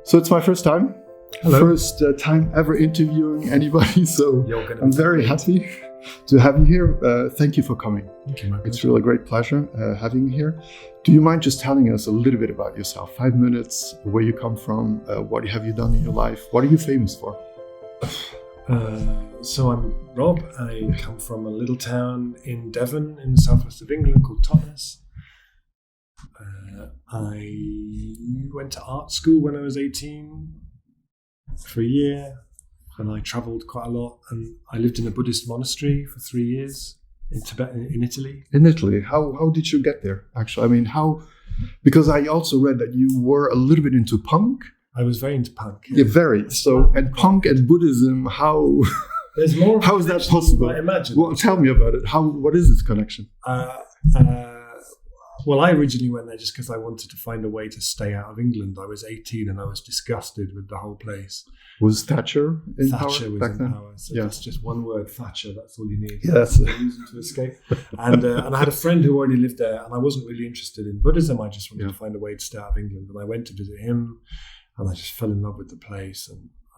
So it's my first time. Hello. First time ever interviewing anybody, so I'm very happy to have you here. Thank you for coming. Thank you, Michael. It's really a great pleasure having you here. Do you mind just telling us a little bit about yourself? 5 minutes, where you come from, what have you done in your life? What are you famous for? So I'm Rob. I come from a little town in Devon in the southwest of England called Totnes. I went to art school when I was 18 for a year, and I travelled quite a lot, and I lived in a Buddhist monastery for 3 years in Tibet, in Italy. In Italy, how did you get there? Actually, I mean, because I also read that you were a little bit into punk. I was very into punk. Yeah, very. So, and punk and Buddhism, There's more. How is that possible? I imagine. Well, tell me about it. What is this connection? Well, I originally went there just because I wanted to find a way to stay out of England. I was 18 and I was disgusted with the whole place. Was Thatcher in power? Thatcher was in power. So that's just one word, Thatcher. That's all you need. Yeah, that's a reason to escape. And I had a friend who already lived there, and I wasn't really interested in Buddhism. I just wanted to find a way to stay out of England. And I went to visit him, and I just fell in love with the place.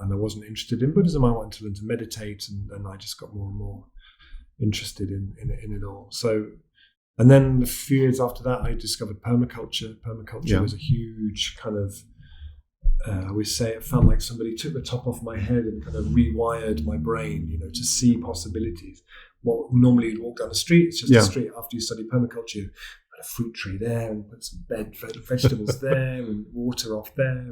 And I wasn't interested in Buddhism. I wanted to learn to meditate, and I just got more and more interested in it all. And then a few years after that, I discovered permaculture. Permaculture was a huge kind of, I always say it felt like somebody took the top off my head and kind of rewired my brain, to see possibilities. What normally you'd walk down the street, it's just a street. After you study permaculture, you put a fruit tree there and put some vegetables there and water off there.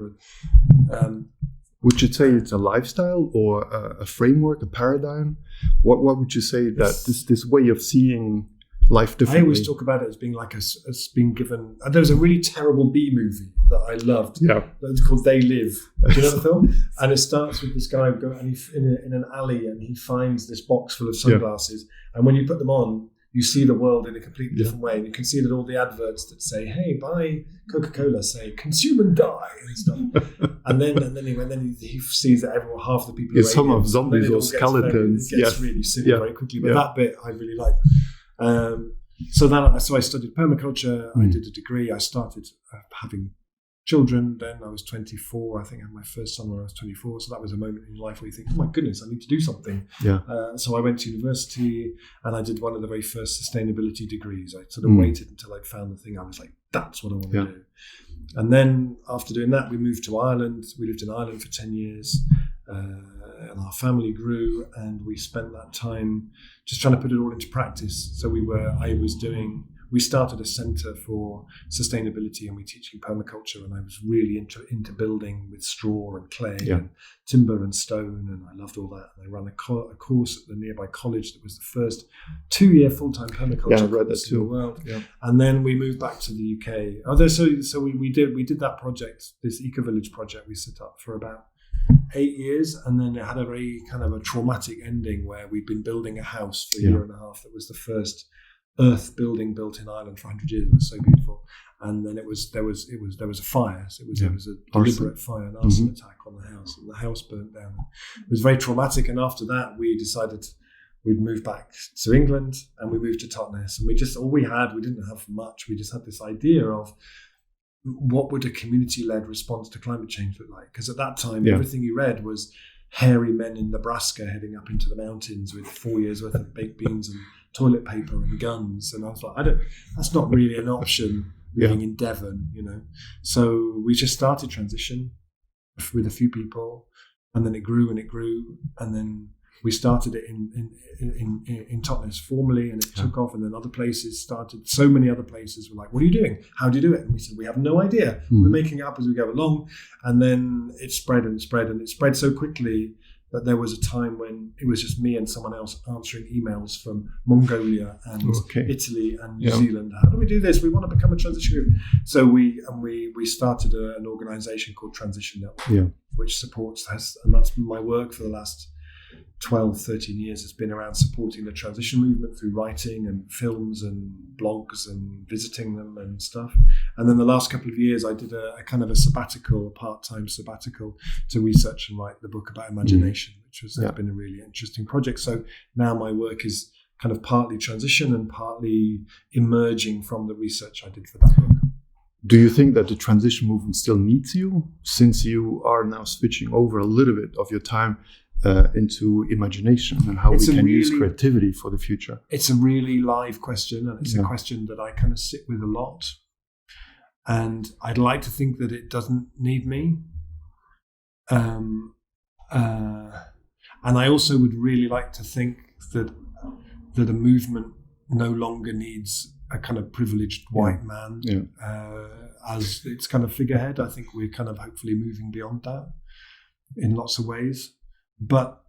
Would you say it's a lifestyle or a framework, a paradigm? What would you say that this way of seeing life differently? I always talk about it as being like as being given. There was a really terrible B movie that I loved. Yeah, it's called They Live. Do you know the film? And it starts with this guy going in an alley, and he finds this box full of sunglasses. And when you put them on, you see the world in a completely different way. And you can see that all the adverts that say, "Hey, buy Coca-Cola," say "Consume and die" and stuff. and then he sees that half the people. It's some of zombies or skeletons. It gets really silly very quickly. But that bit I really liked. So I studied permaculture. I did a degree. I started having children. Then I was 24. I think I had my first son when I was 24. So that was a moment in life where you think, "Oh my goodness, I need to do something." Yeah. So I went to university and I did one of the very first sustainability degrees. I sort of waited until I'd found the thing. I was like, "That's what I want to do." And then after doing that, we moved to Ireland. We lived in Ireland for 10 years. And our family grew, and we spent that time just trying to put it all into practice. So we started a centre for sustainability, and we're teaching permaculture, and I was really into building with straw and clay and timber and stone, and I loved all that. And I ran a course at the nearby college that was the first 2-year full-time permaculture course in the world. Yeah. And then we moved back to the UK. So we did that project, this eco-village project we set up for about 8 years, and then it had a very kind of a traumatic ending where we'd been building a house for a year and a half that was the first earth building built in Ireland for 100 years. It was so beautiful. And then there was a fire. So it was a deliberate fire, an arson attack on the house, and the house burnt down. It was very traumatic. And after that, we decided we'd move back to England, and we moved to Totnes. And we didn't have much. We just had this idea of what would a community-led response to climate change look like? Because at that time, everything you read was hairy men in Nebraska heading up into the mountains with 4 years worth of baked beans and toilet paper and guns. And I was like, that's not really an option living in Devon, So we just started transition with a few people, and then it grew, and then we started it in Totnes formally, and it took off, and then other places started. So many other places were like, "What are you doing? How do you do it?" And we said, "We have no idea. We're making it up as we go along." And then it spread, and it spread so quickly that there was a time when it was just me and someone else answering emails from Mongolia and Italy and New Zealand. How do we do this? We want to become a transition group. So we started an organisation called Transition Network, which supports us, and that's my work for the last 12, 13 years has been around supporting the transition movement through writing and films and blogs and visiting them and stuff. And then the last couple of years, I did a kind of a part-time sabbatical to research and write the book about imagination, which has been a really interesting project. So now my work is kind of partly transition and partly emerging from the research I did for that book. Do you think that the transition movement still needs you, since you are now switching over a little bit of your time into imagination and how we can use creativity for the future? It's a really live question, and it's a question that I kind of sit with a lot. And I'd like to think that it doesn't need me. And I also would really like to think that a movement no longer needs a kind of privileged white man as its kind of figurehead. I think we're kind of hopefully moving beyond that in lots of ways. But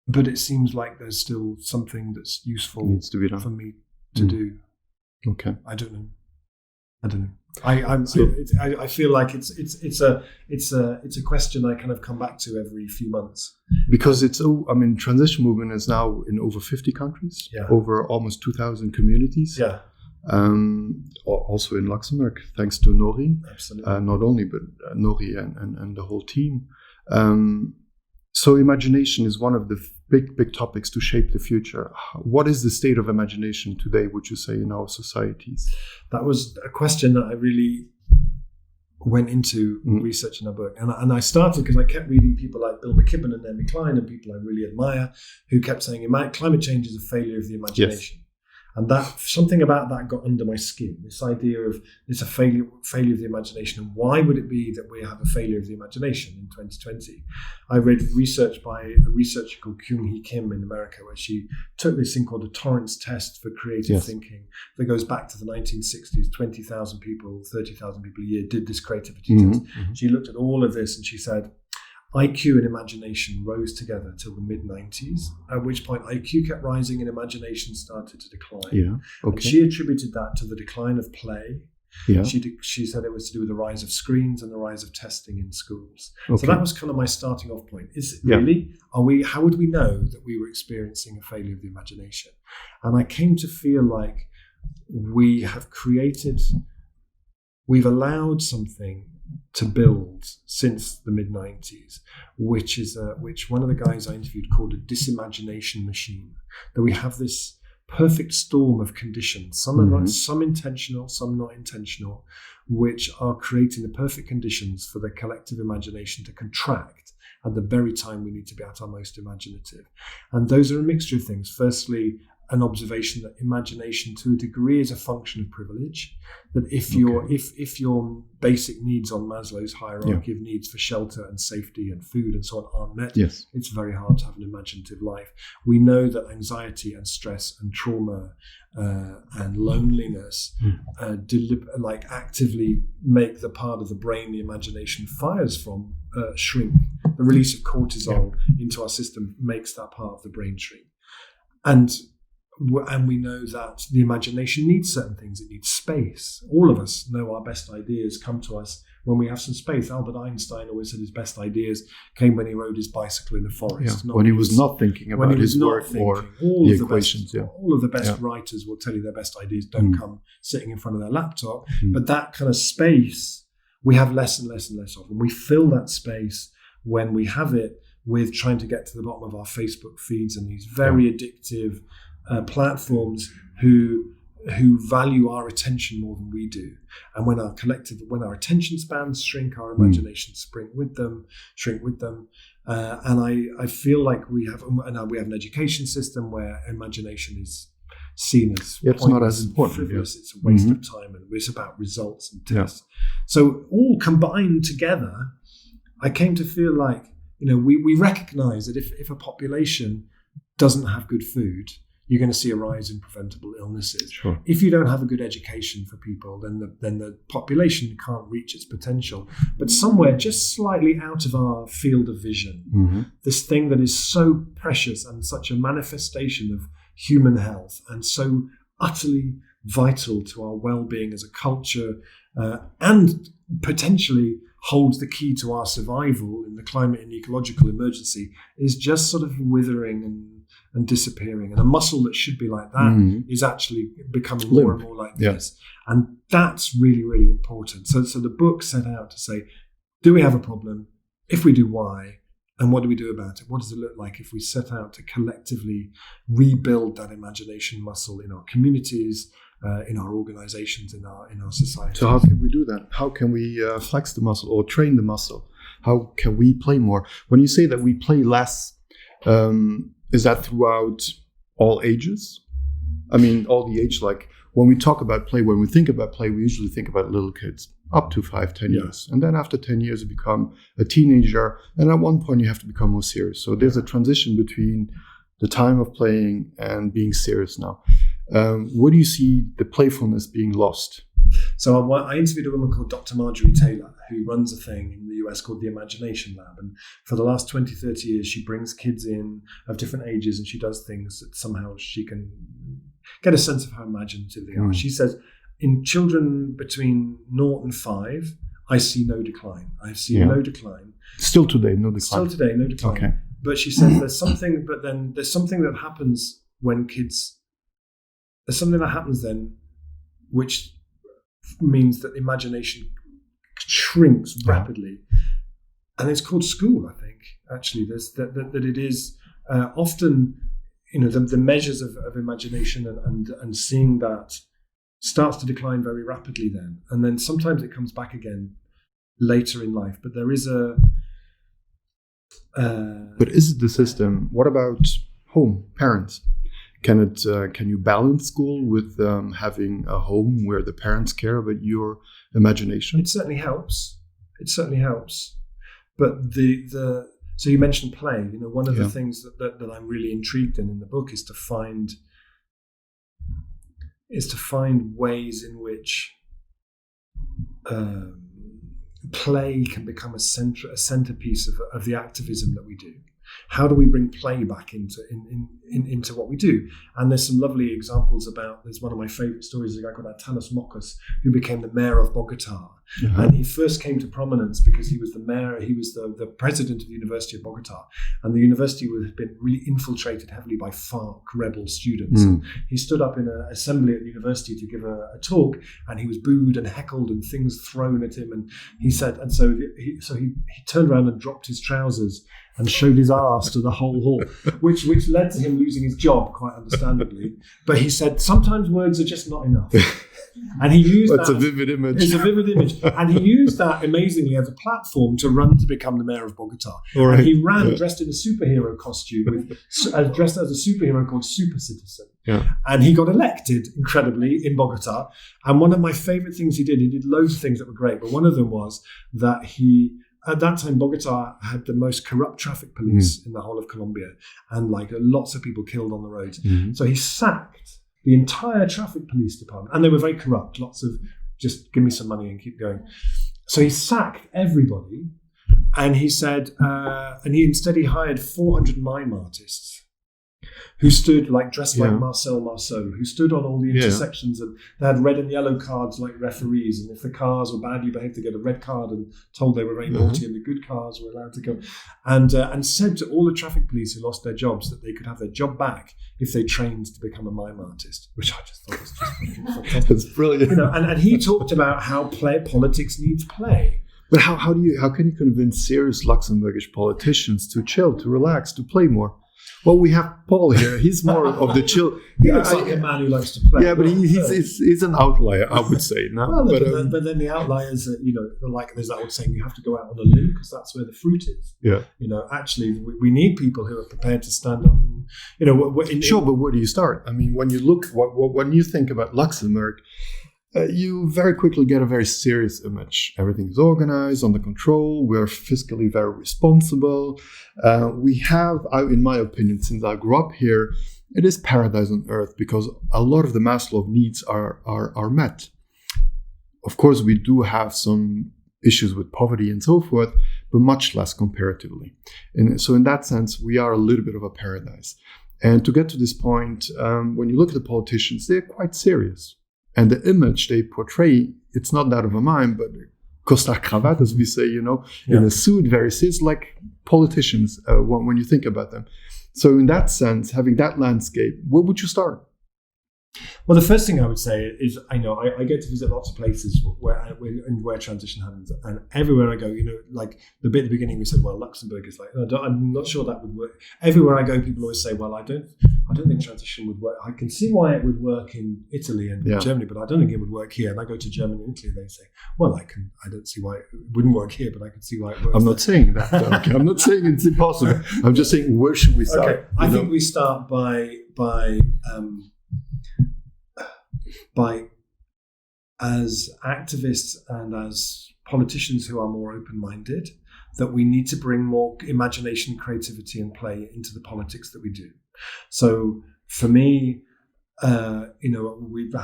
it seems like there's still something that's useful needs to be done for me to do. Okay. I don't know. I feel like it's a question I kind of come back to every few months, because transition movement is now in over 50 countries, over almost 2,000 communities. Yeah. Also in Luxembourg, thanks to Nori. Absolutely. Not only, but Nori and the whole team. So imagination is one of the big topics to shape the future. What is the state of imagination today, would you say, in our societies? That was a question that I really went into researching our book. And I started because I kept reading people like Bill McKibben and Naomi Klein and people I really admire who kept saying climate change is a failure of the imagination. Yes. And that something about that got under my skin. This idea of it's a failure of the imagination, and why would it be that we have a failure of the imagination in 2020? I read research by a researcher called Kyung-Hee Kim in America, where she took this thing called the Torrance test for creative thinking that goes back to the 1960s. 20,000 people, 30,000 people a year did this creativity test. Mm-hmm. She looked at all of this and she said, IQ and imagination rose together till the mid-90s, at which point IQ kept rising and imagination started to decline. Yeah, okay. And she attributed that to the decline of play. Yeah. She said it was to do with the rise of screens and the rise of testing in schools. Okay. So that was kind of my starting off point. Is it really? How would we know that we were experiencing a failure of the imagination? And I came to feel like we've allowed something to build since the mid-90s, which one of the guys I interviewed called a disimagination machine. That we have this perfect storm of conditions, some intentional, some not intentional, which are creating the perfect conditions for the collective imagination to contract at the very time we need to be at our most imaginative. And those are a mixture of things. Firstly, an observation that imagination to a degree is a function of privilege, that if your basic needs on Maslow's hierarchy of needs for shelter and safety and food and so on aren't met, it's very hard to have an imaginative life. We know that anxiety and stress and trauma and loneliness actively make the part of the brain the imagination fires from shrink. The release of cortisol into our system makes that part of the brain shrink. And we know that the imagination needs certain things. It needs space. All of us know our best ideas come to us when we have some space. Albert Einstein always said his best ideas came when he rode his bicycle in the forest. When he was not thinking about his work or the equations. All of the best writers will tell you their best ideas don't come sitting in front of their laptop. But that kind of space we have less and less and less of. And we fill that space when we have it with trying to get to the bottom of our Facebook feeds and these very addictive platforms who value our attention more than we do. And when our attention spans shrink, our imaginations shrink with them. And I feel like we have an education system where imagination is seen as it's not as important. Frivolous. It's a waste of time, and it's about results and tests. So all combined together, I came to feel like we recognize that if a population doesn't have good food, you're going to see a rise in preventable illnesses. Sure. If you don't have a good education for people, then the population can't reach its potential. But somewhere just slightly out of our field of vision, this thing that is so precious and such a manifestation of human health and so utterly vital to our well-being as a culture, and potentially holds the key to our survival in the climate and ecological emergency, is just sort of withering and disappearing. And a muscle that should be like that is actually becoming more and more like this. And that's really, really important. So the book set out to say, do we have a problem? If we do, why? And what do we do about it? What does it look like if we set out to collectively rebuild that imagination muscle in our communities, in our organizations, in our society. So how can we do that? How can we flex the muscle or train the muscle? How can we play more? When you say that we play less, is that throughout all ages? I mean, all the age, like when we talk about play, when we think about play, we usually think about little kids up to 5-10 years. And then after 10 years, you become a teenager. And at one point, you have to become more serious. So there's a transition between the time of playing and being serious now. Where do you see the playfulness being lost? So I interviewed a woman called Dr. Marjorie Taylor, who runs a thing in the US called the Imagination Lab. And for the last 20, 30 years, she brings kids in of different ages and she does things that somehow she can get a sense of how imaginative they are. She says, in children between 0 and 5, I see no decline. I've seen no decline. Still today, no decline. Still today, no decline. Okay. But she says there's something that happens when kids, there's something that happens then which means that imagination shrinks rapidly. And it's called school, I think, actually. There's that it is often, the measures of imagination and seeing that starts to decline very rapidly then. And then sometimes it comes back again later in life. But there is but is it the system? What about home, parents? Can you balance school with having a home where the parents care about your imagination? It certainly helps. But so you mentioned play. One of the things that I'm really intrigued in the book is to find ways in which play can become a centerpiece of the activism that we do. How do we bring play back into what we do? And there's some lovely examples there's one of my favorite stories, a guy called Atanas Mokas, who became the mayor of Bogota. And he first came to prominence because he was the mayor, he was the president of the University of Bogota. And the university had been really infiltrated heavily by FARC rebel students. And he stood up in an assembly at the university to give a talk, and he was booed and heckled and things thrown at him. And he said, and so he turned around and dropped his trousers and showed his arse to the whole hall, which led to him losing his job, quite understandably. But he said, sometimes words are just not enough. And he used That's a vivid image. It's a vivid image. And he used that amazingly as a platform to run to become the mayor of Bogota. Right. And he ran dressed in a superhero costume, dressed as a superhero called Super Citizen. Yeah. And he got elected, incredibly, in Bogota. And one of my favorite things he did loads of things that were great, but one of them was that at that time, Bogota had the most corrupt traffic police in the whole of Colombia, and lots of people killed on the roads. So he sacked the entire traffic police department, and they were very corrupt. Lots of just give me some money and keep going. So he sacked everybody, and he said, instead he hired 400 mime artists who stood dressed like Marcel Marceau, who stood on all the intersections, and they had red and yellow cards like referees. And if the cars were badly behaved, they get a red card and told they were very naughty, and the good cars were allowed to go. And said to all the traffic police who lost their jobs that they could have their job back if they trained to become a mime artist, which I just thought was just fantastic. That's brilliant. And he talked about how politics needs play. But how can you convince serious Luxembourgish politicians to chill, to relax, to play more? Well, we have Paul here. He's more of the chill. He looks like a man who likes to play. Yeah, but he's an outlier, I would say. No? Well, but then the outliers, there's that old saying, you have to go out on a limb because that's where the fruit is. Yeah. Actually, we need people who are prepared to stand up. Sure, but where do you start? I mean, when you think about Luxembourg, you very quickly get a very serious image. Everything is organized, under control. We're fiscally very responsible. We have, in my opinion, since I grew up here, it is paradise on earth because a lot of the Maslow needs are met. Of course, we do have some issues with poverty and so forth, but much less comparatively. And so in that sense, we are a little bit of a paradise. And to get to this point, when you look at the politicians, they're quite serious. And the image they portray, it's not that of a mime, but Costa cravat, as we say, in a suit, very serious, like politicians when you think about them. So in that sense, having that landscape, where would you start? Well, the first thing I would say is, I get to visit lots of places where transition happens, and everywhere I go, like the bit at the beginning we said, well, Luxembourg is I'm not sure that would work. Everywhere I go, people always say, well, I don't think transition would work. I can see why it would work in Italy and Germany, but I don't think it would work here. And I go to Germany and Italy, they say, well, I don't see why it wouldn't work here, but I can see why it works. I'm not saying that. Okay. I'm not saying it's impossible. I'm just saying, where should we start? Okay. I think we start by as activists and as politicians who are more open-minded, that we need to bring more imagination, creativity, and play into the politics that we do. So for me, we've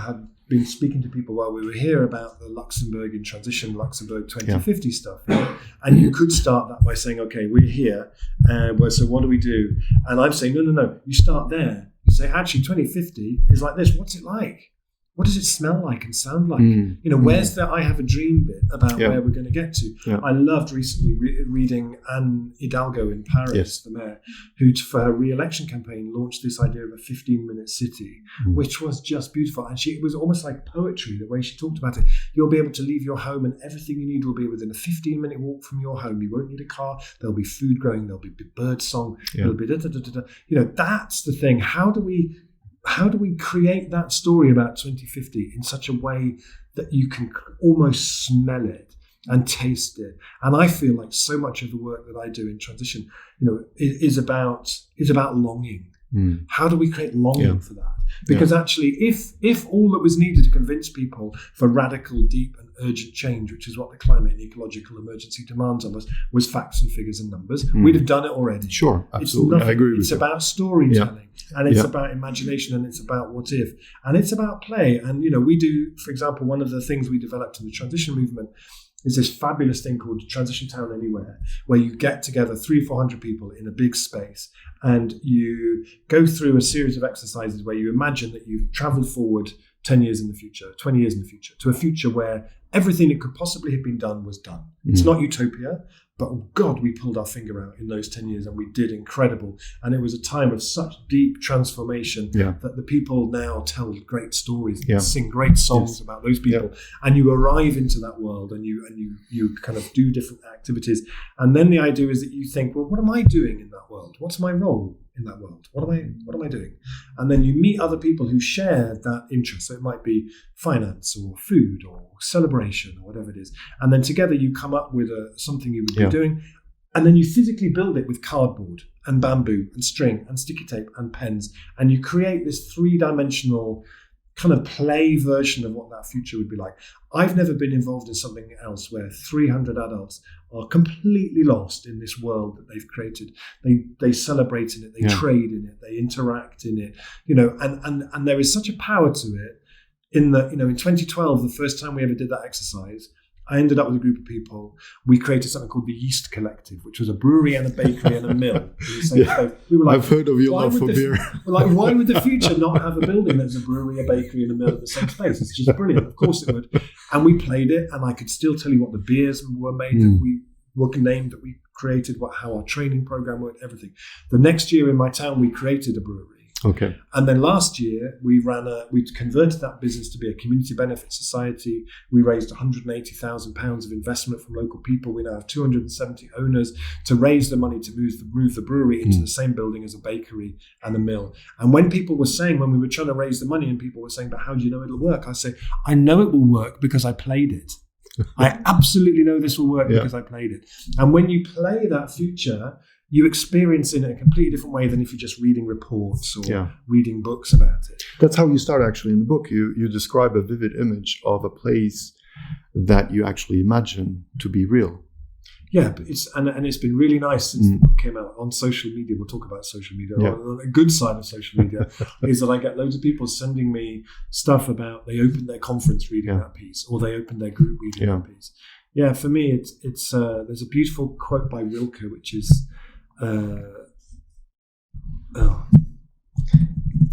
been speaking to people while we were here about the Luxembourg in transition, Luxembourg 2050 stuff. And you could start that by saying, okay, we're here. So what do we do? And I'm saying, no. You start there. You say, actually, 2050 is like this. What's it like? What does it smell like and sound like? Where's the I have a dream bit about where we're going to get to? Yeah. I loved recently reading Anne Hidalgo in Paris, the mayor, who for her re-election campaign launched this idea of a 15-minute city, which was just beautiful. And it was almost like poetry, the way she talked about it. You'll be able to leave your home and everything you need will be within a 15-minute walk from your home. You won't need a car. There'll be food growing. There'll be bird song. There'll be that's the thing. How do we create that story about 2050 in such a way that you can almost smell it and taste it? And I feel like so much of the work that I do in transition, is about longing. How do we create longing for that? Because actually, if all that was needed to convince people for radical, deep and urgent change, which is what the climate and ecological emergency demands of us, was facts and figures and numbers, we'd have done it already. Sure, absolutely. I agree with you. It's about storytelling, and it's about imagination, and it's about what if, and it's about play. And, we do, for example, one of the things we developed in the transition movement is this fabulous thing called Transition Town Anywhere, where you get together 300 or 400 people in a big space and you go through a series of exercises where you imagine that you've traveled forward 10 years in the future, 20 years in the future, to a future where everything that could possibly have been done was done. It's not utopia, but God, we pulled our finger out in those 10 years and we did incredible. And it was a time of such deep transformation that the people now tell great stories and sing great songs about those people. And you arrive into that world and you kind of do different activities. And then the idea is that you think, well, what am I doing in that world? What's my role in that world? What am I doing? And then you meet other people who share that interest. So it might be finance or food or celebration or whatever it is. And then together you come up with something you would be doing. And then you physically build it with cardboard and bamboo and string and sticky tape and pens. And you create this 3-dimensional kind of play version of what that future would be like. I've never been involved in something else where 300 adults are completely lost in this world that they've created. They celebrate in it, they trade in it, they interact in it, and there is such a power to it in that, in 2012, the first time we ever did that exercise, I ended up with a group of people. We created something called the Yeast Collective, which was a brewery and a bakery and a mill in the same place. We were like, I've heard of your love for beer. We're like, why would the future not have a building that's a brewery, a bakery, and a mill at the same space? It's just brilliant. Of course it would. And we played it, and I could still tell you what the beers were made that we were named, that we created, how our training program worked, everything. The next year in my town, we created a brewery. Okay. And then last year we converted that business to be a community benefit society. We raised £180,000 of investment from local people. We now have 270 owners to raise the money to move the brewery into the same building as a bakery and a mill. And when people were saying, when we were trying to raise the money and people were saying, but how do you know it'll work? I say, I know it will work because I played it. I absolutely know this will work because I played it. And when you play that future, you experience it in a completely different way than if you're just reading reports or reading books about it. That's how you start actually in the book. You describe a vivid image of a place that you actually imagine to be real. Yeah, but it's been really nice since the book came out on social media. We'll talk about social media. A good side of social media is that I get loads of people sending me stuff about they opened their conference reading that piece, or they opened their group reading that piece. Yeah, for me, it's there's a beautiful quote by Rilke, which is.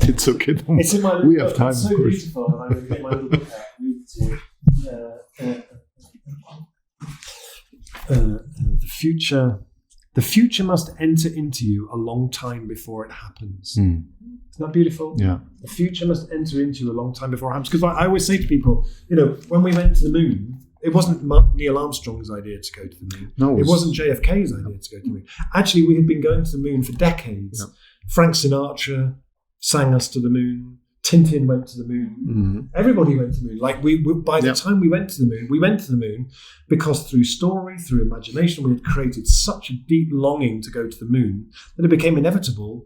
It's okay. It's in my we book. have time. It's so beautiful, and I'm going to get my little book out and read it to you. The future must enter into you a long time before it happens. Isn't that beautiful? Yeah. The future must enter into you a long time before it happens. Because I always say to people, when we went to the moon, it wasn't Neil Armstrong's idea to go to the moon. No, it wasn't JFK's idea to go to the moon. Actually, we had been going to the moon for decades. Yeah. Frank Sinatra, sang us to the moon. Tintin went to the moon. Everybody went to the moon. Like by the time we went to the moon because through story, through imagination, we had created such a deep longing to go to the moon that it became inevitable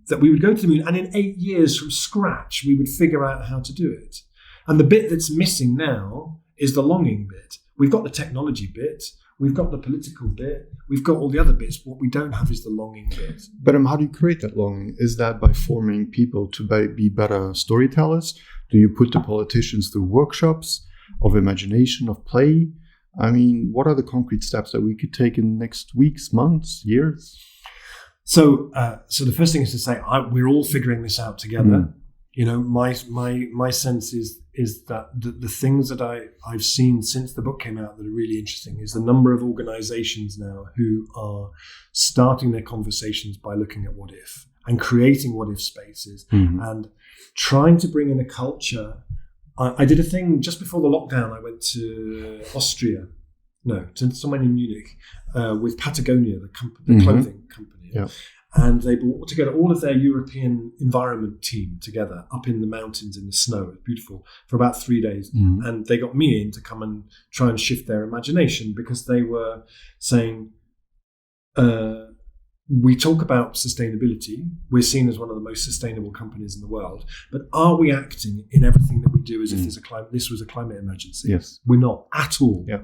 that we would go to the moon. And in 8 years from scratch, we would figure out how to do it. And the bit that's missing now is the longing bit. We've got the technology bit. We've got the political bit. We've got all the other bits. What we don't have is the longing bit. But how do you create that longing? Is that by forming people to be better storytellers? Do you put the politicians through workshops of imagination, of play? I mean, what are the concrete steps that we could take in next weeks, months, years? So the first thing is to say we're all figuring this out together. You know, my sense is that the things that I've seen since the book came out that are really interesting is the number of organizations now who are starting their conversations by looking at what if and creating what if spaces and trying to bring in a culture. I did a thing just before the lockdown. I went to to somewhere in Munich with Patagonia, the clothing company. Yeah. And they brought together all of their European environment team together up in the mountains in the snow. It was beautiful for about 3 days. And they got me in to come and try and shift their imagination because they were saying, we talk about sustainability. We're seen as one of the most sustainable companies in the world. But are we acting in everything that we do as if this was a climate emergency? Yes. We're not at all. Yeah.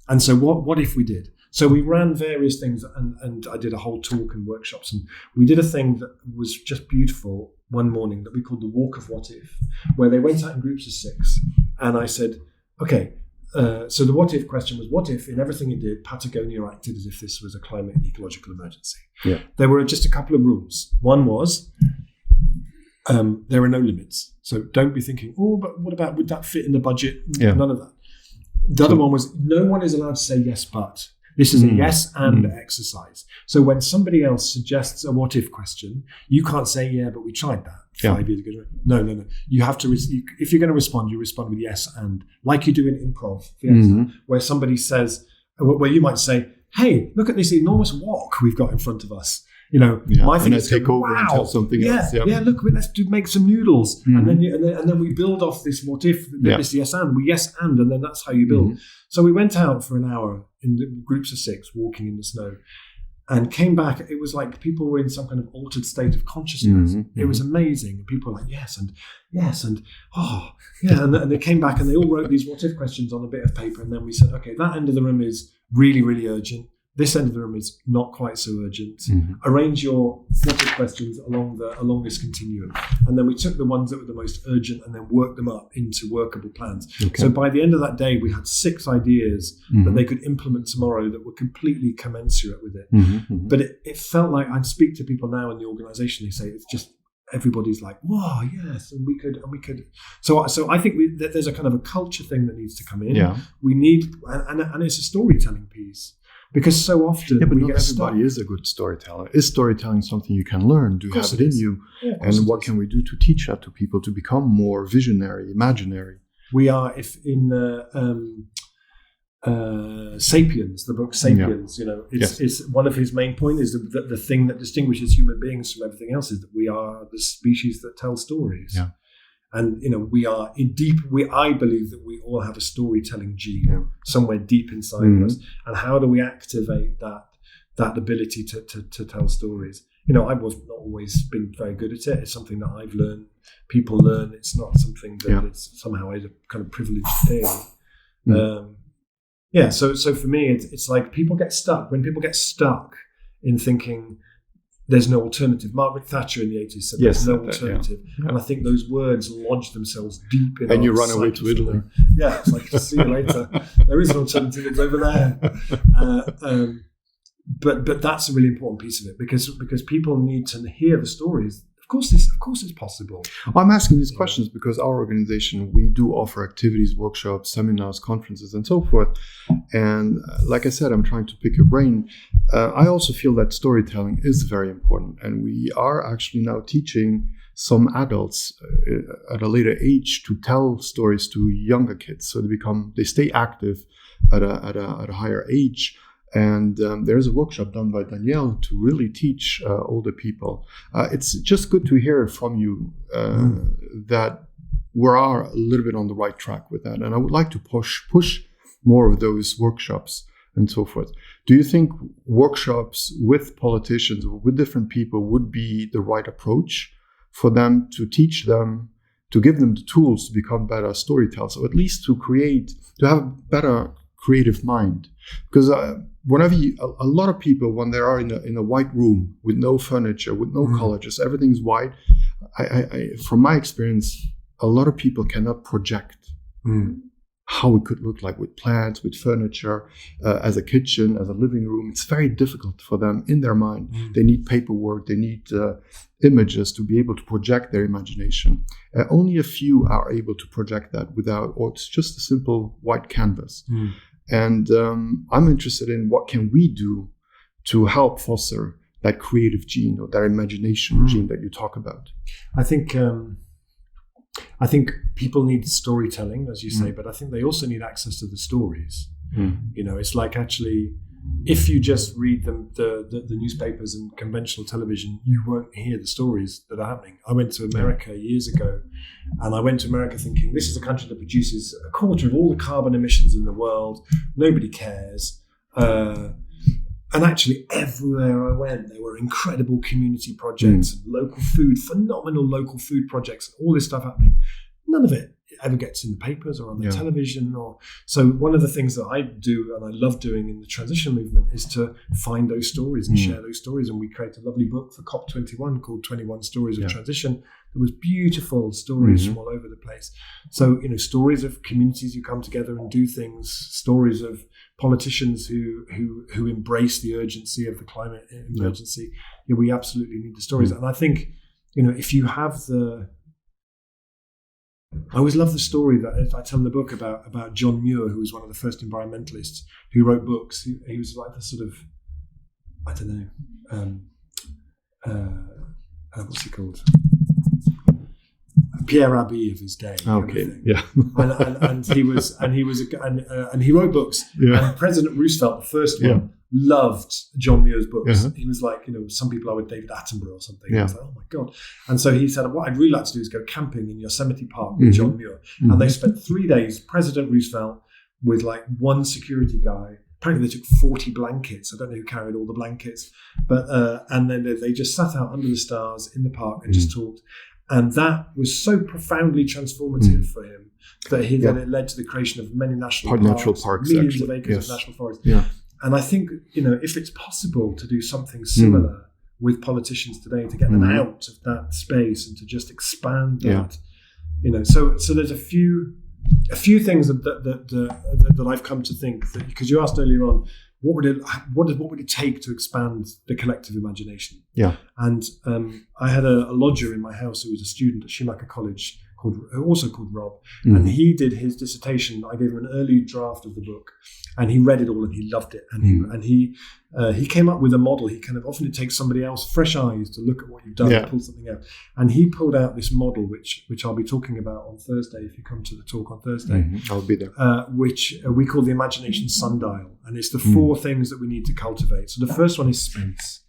And so what if we did? So we ran various things and I did a whole talk and workshops, and we did a thing that was just beautiful one morning that we called the Walk of What If, where they went out in groups of 6. And I said, okay, so the what if question was, what if in everything it did, Patagonia acted as if this was a climate and ecological emergency? Yeah. There were just a couple of rules. One was there are no limits. So don't be thinking, but what about, would that fit in the budget? Yeah. None of that. The other one was no one is allowed to say yes, but. This is a yes and exercise. So when somebody else suggests a what if question, you can't say, yeah, but we tried that 5 years ago. No. You have to, if you're going to respond, you respond with yes and, like you do in improv, where somebody says, where you might say, hey, look at this enormous wok we've got in front of us. You know, my thing is take over and tell something else. Yeah, look, let's make some noodles, and then we build off this what if, this yes and then that's how you build. So we went out for an hour in groups of 6, walking in the snow, and came back. It was like people were in some kind of altered state of consciousness. It was amazing. People were like yes and oh yeah, and they came back and they all wrote these what if questions on a bit of paper, and then we said, okay, that end of the room is really, really urgent. This end of the room is not quite so urgent. Arrange your what if questions along this continuum. And then we took the ones that were the most urgent and then worked them up into workable plans. Okay. So by the end of that day, we had 6 ideas that they could implement tomorrow that were completely commensurate with it. But it felt like, I speak to people now in the organization, they say it's just, everybody's like, whoa, yes, and we could. So I think that there's a kind of a culture thing that needs to come in. Yeah. We need, and it's a storytelling piece. Because so often but not everybody is a good storyteller. Is storytelling something you can learn? Do you have it in you? Yeah, and what can we do to teach that to people to become more visionary, imaginary? We are, if in Sapiens, the book Sapiens, it's one of his main points is that the thing that distinguishes human beings from everything else is that we are the species that tell stories. Yeah. And we are I believe that we all have a storytelling gene somewhere deep inside of us. And how do we activate that ability to tell stories? I've not always been very good at it. It's something that I've learned. People learn. It's not something that it's somehow a kind of privileged thing. So for me, it's like people get stuck. When people get stuck in thinking there's no alternative. Margaret Thatcher in the 80s said there's no alternative. Yeah. And I think those words lodge themselves deep in and you run away to Italy. Yeah, it's like, see you later. There is an alternative, it's over there. But that's a really important piece of it because people need to hear the stories. Of course it's possible. Well, I'm asking these questions because our organization, we do offer activities, workshops, seminars, conferences, and so forth. And like I said, I'm trying to pick your brain. I also feel that storytelling is very important. And we are actually now teaching some adults at a later age to tell stories to younger kids. So they stay active at a higher age. And there's a workshop done by Danielle to really teach older people. It's just good to hear from you that we are a little bit on the right track with that. And I would like to push more of those workshops and so forth. Do you think workshops with politicians or with different people would be the right approach for them to teach them, to give them the tools to become better storytellers, or at least to have a better creative mind? Because whenever a lot of people, when they are in a white room with no furniture, with no color, just everything's white, I from my experience, a lot of people cannot project how it could look like with plants, with furniture, as a kitchen, as a living room. It's very difficult for them in their mind. They need paperwork, they need images to be able to project their imagination. Only a few are able to project that or it's just a simple white canvas. And I'm interested in what can we do to help foster that creative gene or that imagination gene that you talk about. I think people need storytelling, as you say, but I think they also need access to the stories. You know, it's like actually, if you just read the newspapers and conventional television, you won't hear the stories that are happening. I went to America years ago, and I went to America thinking, this is a country that produces a quarter of all the carbon emissions in the world. Nobody cares. And actually, everywhere I went, there were incredible community projects, and local food, phenomenal local food projects, all this stuff happening. None of it ever gets in the papers or on the television. So one of the things that I do, and I love doing in the transition movement, is to find those stories and share those stories. And we created a lovely book for COP21 called 21 Stories of Transition. There was beautiful stories from all over the place. So, you know, stories of communities who come together and do things, stories of politicians who embrace the urgency of the climate emergency. We absolutely need the stories. And I think, you know, if you have I always love the story that I tell in the book about John Muir, who was one of the first environmentalists who wrote books. He was like the sort of, I don't know, what's he called? Pierre Rabhi of his day. Okay. Yeah. and he wrote books. Yeah. And President Roosevelt, the first one, loved John Muir's books. He was like, you know, some people are with David Attenborough or something. Yeah. I was like, oh my God. And so he said, what I'd really like to do is go camping in Yosemite Park with John Muir. And they spent 3 days, President Roosevelt with like one security guy. Apparently they took 40 blankets. I don't know who carried all the blankets, but and then they just sat out under the stars in the park and just talked. And that was so profoundly transformative for him that then it led to the creation of many national parks, millions of acres of national forest. Yeah. And I think, you know, if it's possible to do something similar with politicians today, to get them out of that space and to just expand that, you know, so there's a few things that I've come to think that, because you asked earlier on, what would it take to expand the collective imagination? Yeah. And I had a lodger in my house who was a student at Schumacher College also called Rob, and he did his dissertation. I gave him an early draft of the book, and he read it all and he loved it. And he came up with a model. He kind of, often it takes somebody else, fresh eyes, to look at what you've done and pull something out. And he pulled out this model, which I'll be talking about on Thursday. If you come to the talk on Thursday, I'll be there. Which we call the imagination sundial, and it's the 4 things that we need to cultivate. So the first one is space.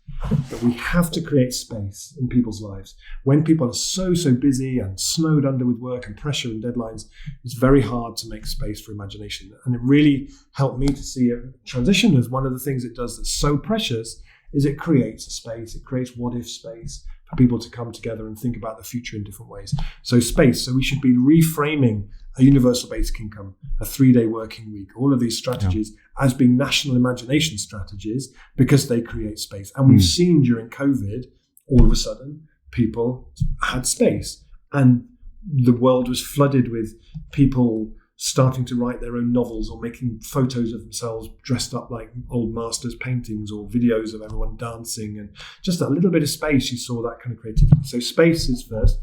That we have to create space in people's lives. When people are so busy and snowed under with work and pressure and deadlines, it's very hard to make space for imagination. And it really helped me to see a transition as one of the things it does that's so precious is it creates a space. It creates what-if space for people to come together and think about the future in different ways. So space. So we should be reframing a universal basic income, a 3-day working week, all of these strategies as being national imagination strategies because they create space. And we've seen during COVID, all of a sudden, people had space and the world was flooded with people starting to write their own novels or making photos of themselves dressed up like old masters' paintings or videos of everyone dancing, and just a little bit of space, you saw that kind of creativity. So space is first.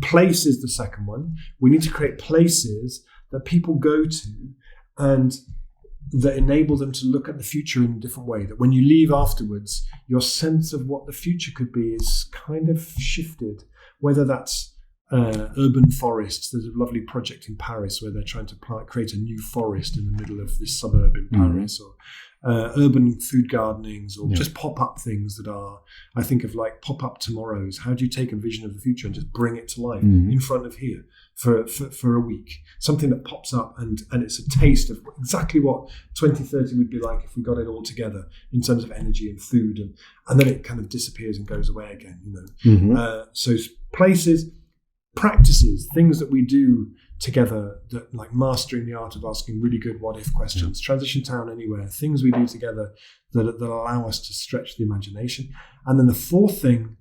Place is the second one. We need to create places that people go to and that enable them to look at the future in a different way, that when you leave afterwards, your sense of what the future could be is kind of shifted, whether that's urban forests. There's a lovely project in Paris where they're trying to create a new forest in the middle of this suburb in Paris, or urban food gardenings, or just pop-up things that are, I think of like pop-up tomorrows. How do you take a vision of the future and just bring it to life in front of here for a week? Something that pops up and it's a taste of exactly what 2030 would be like if we got it all together in terms of energy and food, and then it kind of disappears and goes away again, so places, practices, things that we do together, that like mastering the art of asking really good what if questions, transition town anywhere, things we do together that allow us to stretch the imagination. And then the fourth thing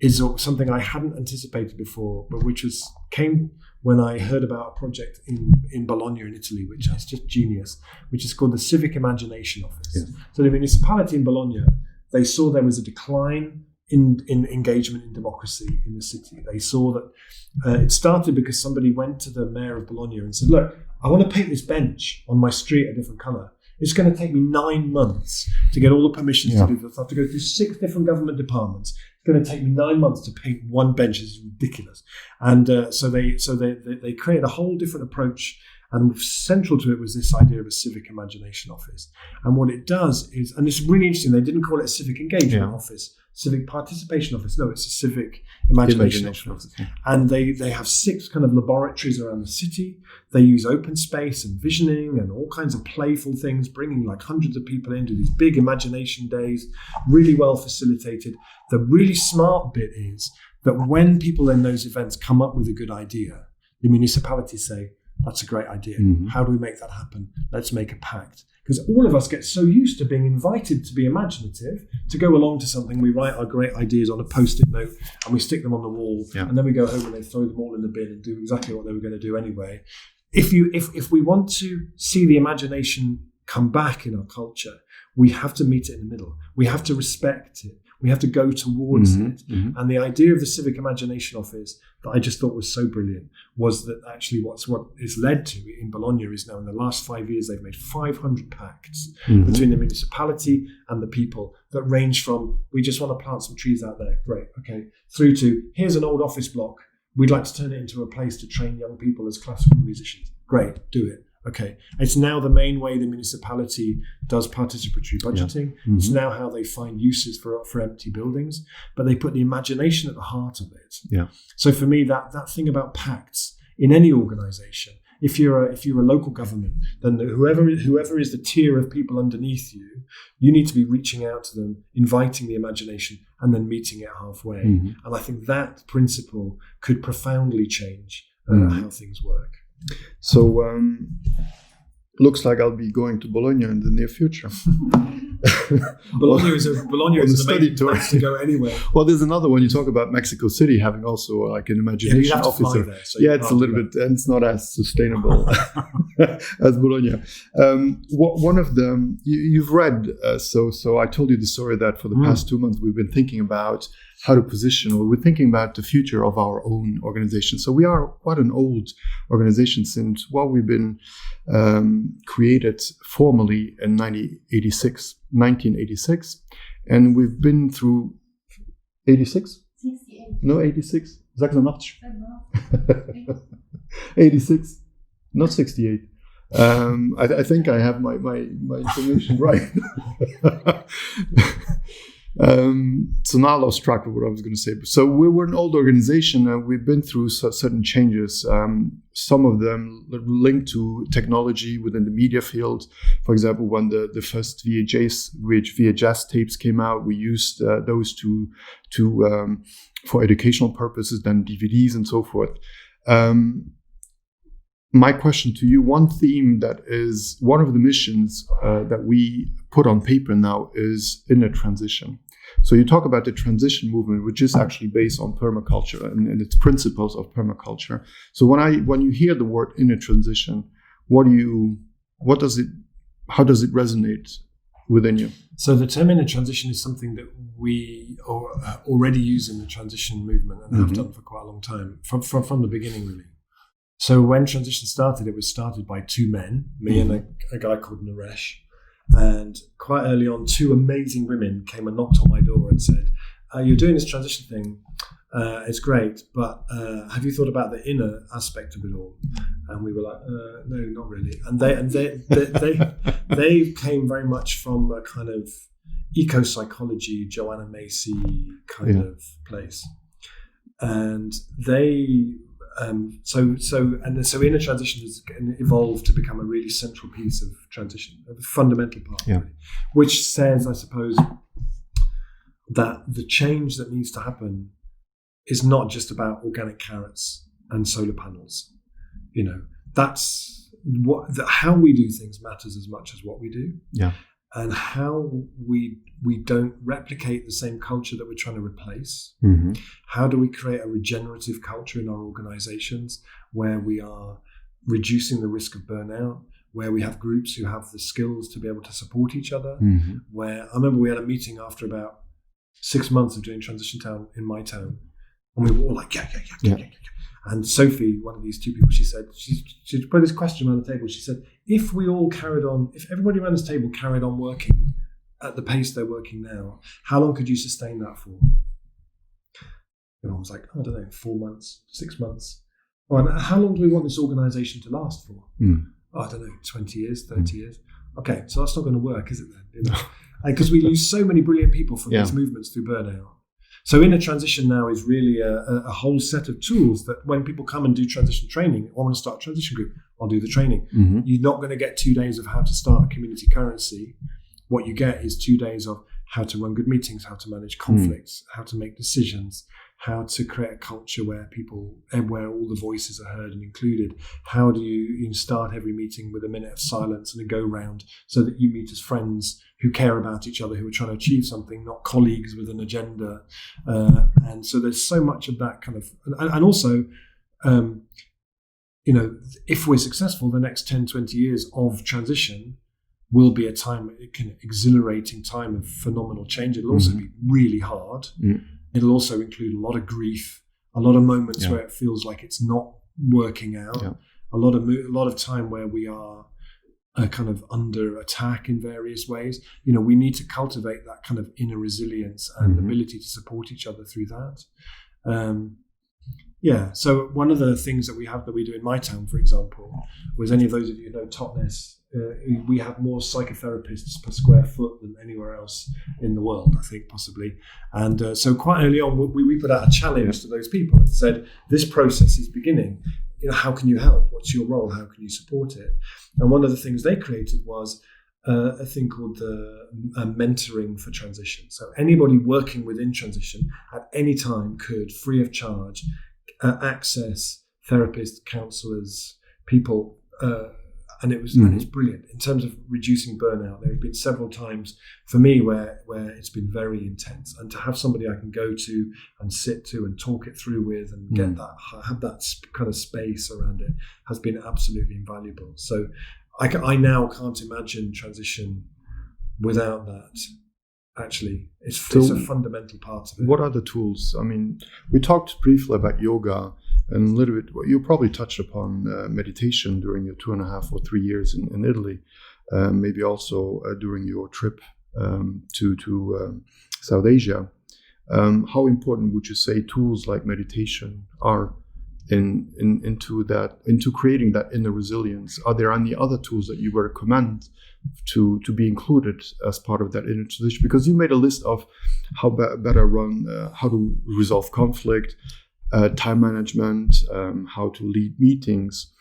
is something I hadn't anticipated before, but which came when I heard about a project in Bologna in Italy, which is just genius, which is called the Civic Imagination Office. So the municipality in Bologna, they saw there was a decline in engagement in democracy in the city. They saw that it started because somebody went to the mayor of Bologna and said, look, I want to paint this bench on my street a different colour. It's going to take me 9 months to get all the permissions to do this. I have to go through 6 different government departments. It's going to take me 9 months to paint one bench. It's ridiculous. And so they created a whole different approach. And central to it was this idea of a civic imagination office. And what it does is, and it's really interesting, they didn't call it a civic engagement office, civic participation office. No, it's a civic imagination office. And they have 6 kind of laboratories around the city. They use open space and visioning and all kinds of playful things, bringing like hundreds of people into these big imagination days, really well facilitated. The really smart bit is that when people in those events come up with a good idea, the municipalities say, that's a great idea. How do we make that happen? Let's make a pact. Because all of us get so used to being invited to be imaginative, to go along to something. We write our great ideas on a Post-it note and we stick them on the wall, and then we go home and they throw them all in the bin and do exactly what they were going to do anyway. If we want to see the imagination come back in our culture, we have to meet it in the middle. We have to respect it. We have to go towards it. And the idea of the Civic Imagination Office that I just thought was so brilliant was that actually what it's led to in Bologna is now in the last 5 years, they've made 500 pacts between the municipality and the people that range from, we just want to plant some trees out there. Great. Okay. Through to, here's an old office block. We'd like to turn it into a place to train young people as classical musicians. Great. Do it. Okay. It's now the main way the municipality does participatory budgeting. It's now how they find uses for empty buildings, but they put the imagination at the heart of it. So for me, that thing about pacts in any organization, if you're a local government, then whoever is the tier of people underneath you, you need to be reaching out to them, inviting the imagination, and then meeting it halfway. And I think that principle could profoundly change how things work. So looks like I'll be going to Bologna in the near future. Bologna is an amazing place to go anywhere. Well, there's another one. You talk about Mexico City having also like an imagination office. It's a little bit, and it's not as sustainable as Bologna. One of them you've read. So I told you the story that for the past 2 months we've been thinking about how to position, or we're thinking about the future of our own organization. So we are quite an old organization since, we've been created formally in 1986, and we've been through 86? 68. No, 86. 86. 86, not 68. I think I have my information right. So now I lost track of what I was going to say. So we're an old organization and we've been through certain changes. Some of them linked to technology within the media field. For example, when the first VHS tapes came out, we used those to for educational purposes, then DVDs and so forth. My question to you, one theme that is one of the missions that we put on paper now is inner transition. So you talk about the transition movement, which is actually based on permaculture and its principles of permaculture. So when you hear the word inner transition, how does it resonate within you? So the term inner transition is something that we already use in the transition movement and have done for quite a long time, from the beginning, really. So when transition started, it was started by 2 men, me and a guy called Naresh. And quite early on, 2 amazing women came and knocked on my door and said, you're doing this transition thing. It's great, but have you thought about the inner aspect of it all? And we were like, no, not really. And they came very much from a kind of eco-psychology, Joanna Macy kind of place. And they so inner transition has evolved to become a really central piece of transition, a fundamental part, really, which says, I suppose, that the change that needs to happen is not just about organic carrots and solar panels. That's how we do things matters as much as what we do. Yeah. And how we don't replicate the same culture that we're trying to replace. Mm-hmm. How do we create a regenerative culture in our organizations where we are reducing the risk of burnout, where we have groups who have the skills to be able to support each other, mm-hmm. where I remember we had a meeting after about 6 months of doing Transition Town in my town, and we were all like, yeah. And Sophie, one of these two people, she said, she put this question on the table. She said, if everybody around this table carried on working at the pace they're working now, how long could you sustain that for? Everyone was like, I don't know, 4 months, 6 months. Well, and how long do we want this organization to last for? I don't know, 20 years, 30 years. Okay, so that's not going to work, is it then? Because we lose so many brilliant people from these movements through burnout. So inner transition now is really a whole set of tools that when people come and do transition training, I want to start a transition group, I'll do the training. Mm-hmm. You're not going to get 2 days of how to start a community currency. What you get is 2 days of how to run good meetings, how to manage conflicts, how to make decisions, how to create a culture where all the voices are heard and included. How do you start every meeting with a minute of silence and a go round so that you meet as friends who care about each other, who are trying to achieve something, not colleagues with an agenda. And so there's so much of that kind of, and also, if we're successful, the next 10, 20 years of transition will be a exhilarating time of phenomenal change. It'll also be really hard. It'll also include a lot of grief, a lot of moments where it feels like it's not working out, a lot of time where we are kind of under attack in various ways. We need to cultivate that kind of inner resilience and ability to support each other through that. So one of the things that we do in my town, for example, was any of those of you who know Totnes, we have more psychotherapists per square foot than anywhere else in the world, I think, possibly. And so quite early on, we put out a challenge to those people and said, this process is beginning. How can you help? What's your role? How can you support it? And one of the things they created was a thing called the mentoring for transition. So anybody working within transition at any time could, free of charge, access therapists, counsellors, people, and it's brilliant in terms of reducing burnout. There have been several times for me where it's been very intense, and to have somebody I can go to and sit to and talk it through with and have that kind of space around it has been absolutely invaluable. So I now can't imagine transition without that. Actually, it's a fundamental part of it. What are the tools? I mean, we talked briefly about yoga and a little bit, you probably touched upon meditation during your 2.5 or 3 years in Italy, maybe also during your trip to South Asia. How important would you say tools like meditation are into creating that inner resilience? Are there any other tools that you would recommend to be included as part of that inner transition? Because you made a list of how better run, how to resolve conflict, time management, how to lead meetings.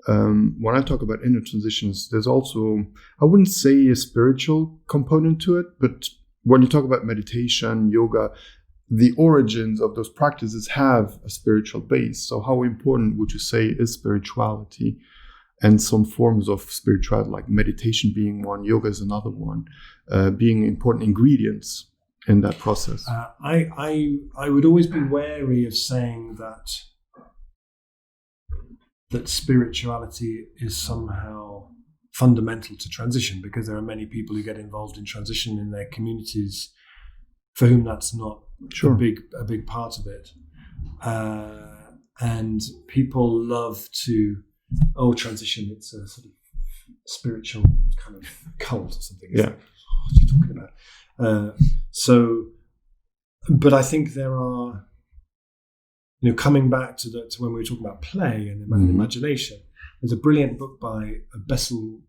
When I talk about inner transitions, there's also, I wouldn't say a spiritual component to it, but when you talk about meditation, yoga, the origins of those practices have a spiritual base. So how important would you say is spirituality and some forms of spirituality, like meditation being one, yoga is another one, being important ingredients in that process? I would always be wary of saying that spirituality is somehow fundamental to transition, because there are many people who get involved in transition in their communities for whom that's not a big part of it. And people love to, transition, it's a sort of spiritual kind of cult or something. It's like, what are you talking about? But I think there are coming back to when we were talking about play and imagination, there's a brilliant book by Bessel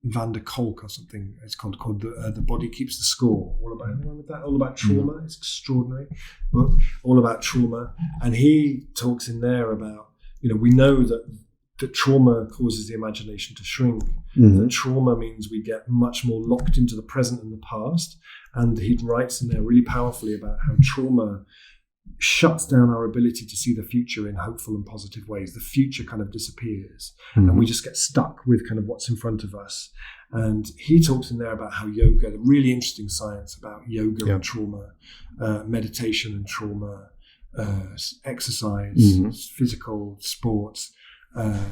van der Kolk or something. It's called The Body Keeps the Score. All about trauma. It's an extraordinary book, all about trauma. And he talks in there about, we know that trauma causes the imagination to shrink. That trauma means we get much more locked into the present and the past. And he writes in there really powerfully about how trauma shuts down our ability to see the future in hopeful and positive ways. The future kind of disappears, and we just get stuck with kind of what's in front of us. And he talks in there about how yoga, the really interesting science about yoga and trauma, meditation and trauma, exercise, physical sports,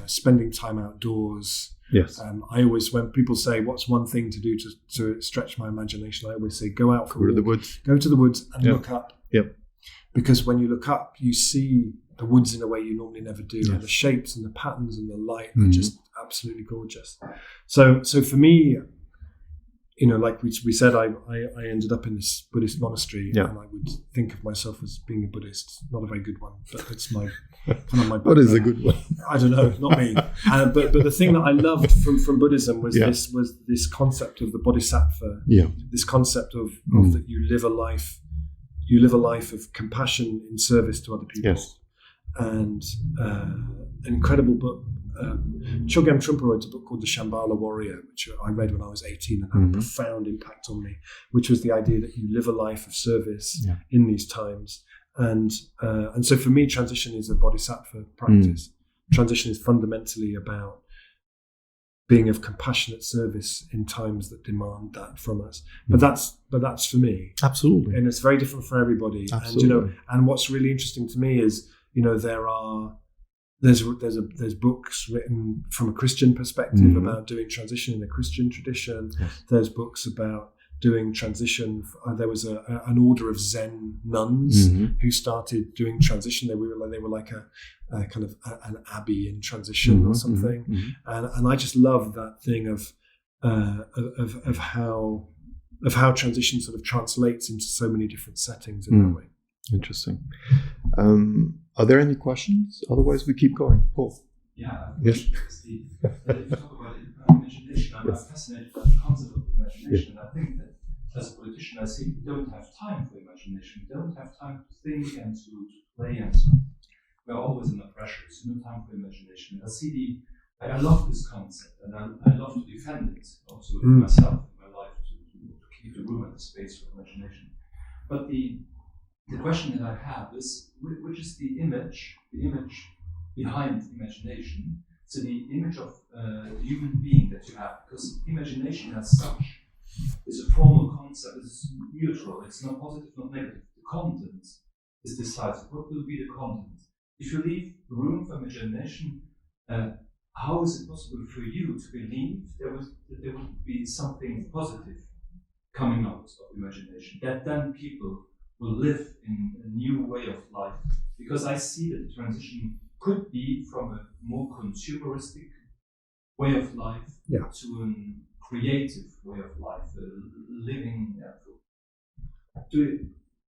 spending time outdoors. Yes. I always, when people say, what's one thing to do to stretch my imagination, I always say, go out for a walk, go to the woods and look up. Yep. Because when you look up, you see the woods in a way you normally never do. And the shapes and the patterns and the light are just absolutely gorgeous. So for me, like we said, I ended up in this Buddhist monastery, and I would think of myself as being a Buddhist. Not a very good one, but it's my kind of my. What is a good one? I don't know, not me. But the thing that I loved from Buddhism was this concept of the bodhisattva. Yeah. This concept of that you live a life. You live a life of compassion in service to other people. Yes. And an incredible book. Chogyam Trungpa wrote a book called The Shambhala Warrior, which I read when I was 18 and had a profound impact on me, which was the idea that you live a life of service in these times. And so for me, transition is a bodhisattva practice. Transition is fundamentally about being of compassionate service in times that demand that from us. But that's for me. Absolutely. And it's very different for everybody. Absolutely. And and what's really interesting to me is, there's books written from a Christian perspective about doing transition in a Christian tradition. Yes. There's books about doing transition. There was an order of Zen nuns who started doing transition. They were like a kind of an abbey in transition or something. And I just love that thing of how transition sort of translates into so many different settings in that way. Interesting. Are there any questions? Otherwise, we keep going. Paul. Yeah. Yes. Steve. If you talk about imagination, I'm fascinated by the concept of imagination. And I think that as a politician, I say we don't have time for imagination. We don't have time to think and to play and so on. We're always under pressure. There's no time for imagination. I love this concept, and I love to defend it also in myself, in my life, to keep the room and the space for imagination. But the question that I have is, which is the image behind imagination? So the image of the human being that you have, because imagination as such is a formal concept. It's neutral. It's not positive, not negative. The content is decisive. What will be the content? If you leave room for imagination, how is it possible for you to believe that there would be something positive coming out of imagination? That then people will live in a new way of life. Because I see that the transition could be from a more consumeristic way of life to a creative way of life, living.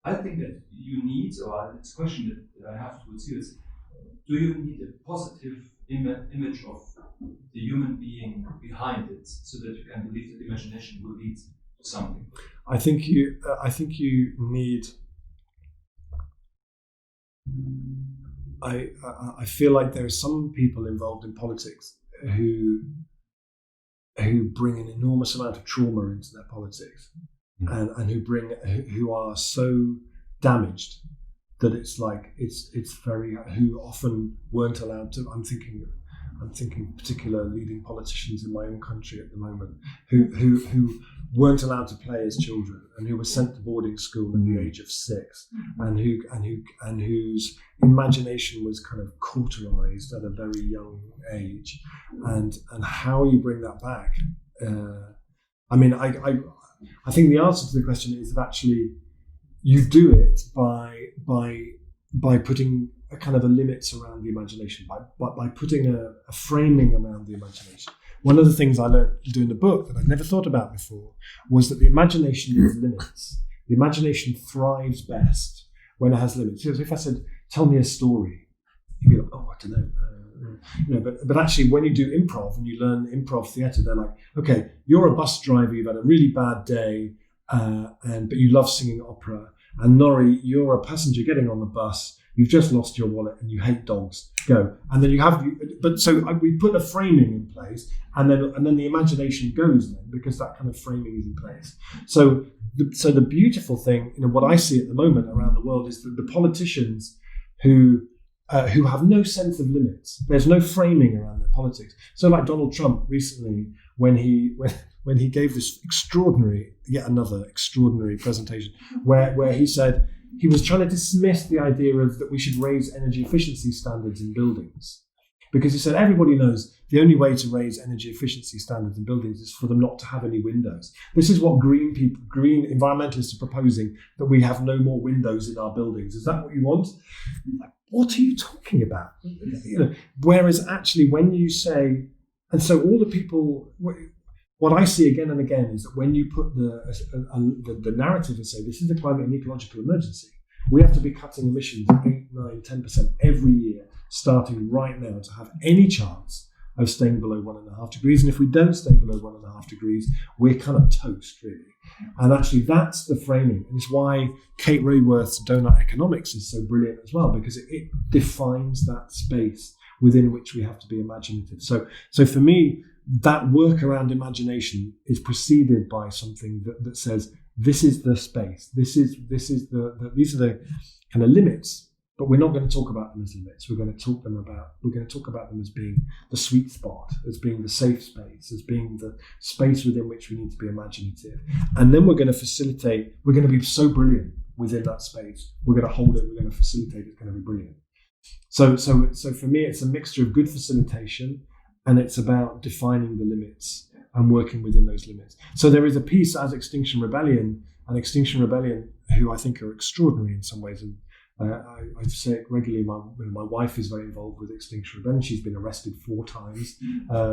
I think that you need, or it's a question that I have towards you is, do you need a positive image of the human being behind it so that you can believe that imagination will lead to something? I think you need. I feel like there are some people involved in politics who bring an enormous amount of trauma into their politics, and who are so damaged that it's very, who often weren't allowed to. I'm thinking particular leading politicians in my own country at the moment who weren't allowed to play as children and who were sent to boarding school at the age of 6 and whose imagination was kind of cauterized at a very young age, and how you bring that back. I think the answer to the question is that actually you do it by putting a kind of a limits around the imagination, by putting a framing around the imagination. One of the things I learned doing the book that I'd never thought about before was that the imagination has limits. The imagination thrives best when it has limits. So if I said, tell me a story. You'd be like, oh, I don't know. But actually, when you do improv and you learn improv theatre, they're like, okay, you're a bus driver, you've had a really bad day, but you love singing opera. And Nori, you're a passenger getting on the bus, you've just lost your wallet and you hate dogs. Go. And then we put a framing in place, and then the imagination goes then, because that kind of framing is in place. So the beautiful thing, what I see at the moment around the world is that the politicians who have no sense of limits, there's no framing around their politics. So like Donald Trump recently, when he gave this yet another extraordinary presentation, where he said he was trying to dismiss the idea of that we should raise energy efficiency standards in buildings. Because he said everybody knows the only way to raise energy efficiency standards in buildings is for them not to have any windows. This is what green environmentalists are proposing, that we have no more windows in our buildings. Is that what you want? Like, what are you talking about? Whereas actually when you say, and so all the people, what I see again and again is that when you put the narrative and say this is the climate and ecological emergency, we have to be cutting emissions 8, 9, 10% every year, starting right now, to have any chance of staying below 1.5 degrees. And if we don't stay below 1.5 degrees, we're kind of toast, really. And actually, that's the framing. And it's why Kate Raworth's Donut Economics is so brilliant as well, because it defines that space within which we have to be imaginative. So for me, that work around imagination is preceded by something that says, this is the space. These are the kind of limits, but we're not going to talk about them as limits. We're going to talk about them as being the sweet spot, as being the safe space, as being the space within which we need to be imaginative. And then we're going to be so brilliant within that space. We're going to hold it, we're going to facilitate it, it's going to be brilliant. So for me, it's a mixture of good facilitation, and it's about defining the limits and working within those limits. So there is a piece as Extinction Rebellion, who I think are extraordinary in some ways. And I say it regularly, my wife is very involved with Extinction Rebellion. She's been arrested 4 times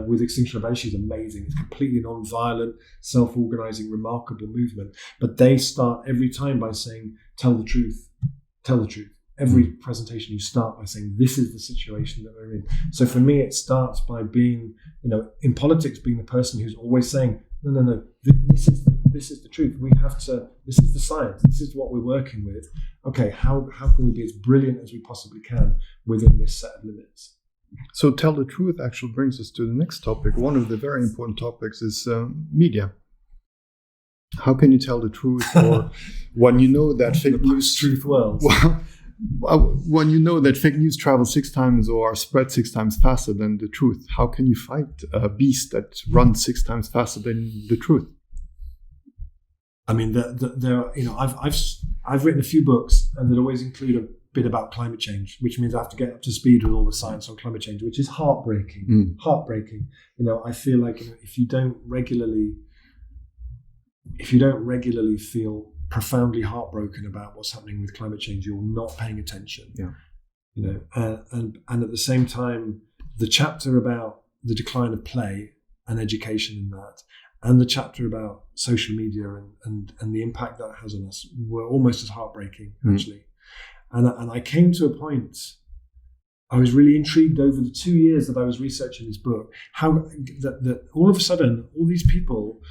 with Extinction Rebellion. She's amazing. It's completely non-violent, self-organizing, remarkable movement. But they start every time by saying, tell the truth, tell the truth. Every presentation you start by saying, this is the situation that we're in. So for me, it starts by being, in politics, being the person who's always saying, no, this is the truth. This is the science. This is what we're working with. Okay, how can we be as brilliant as we possibly can within this set of limits? So tell the truth actually brings us to the next topic. One of the very important topics is media. How can you tell the truth, or when you know that fake news truth world? When you know that fake news travels 6 times or are spread 6 times faster than the truth, how can you fight a beast that runs 6 times faster than the truth? I mean, I've written a few books, and that always include a bit about climate change, which means I have to get up to speed with all the science on climate change, which is heartbreaking. Heartbreaking. I feel like if you don't regularly feel profoundly heartbroken about what's happening with climate change, you're not paying attention. Yeah. And at the same time, the chapter about the decline of play and education in that, and the chapter about social media and the impact that has on us were almost as heartbreaking, actually. And I came to a point, I was really intrigued over the 2 years that I was researching this book, how that all of a sudden, all these people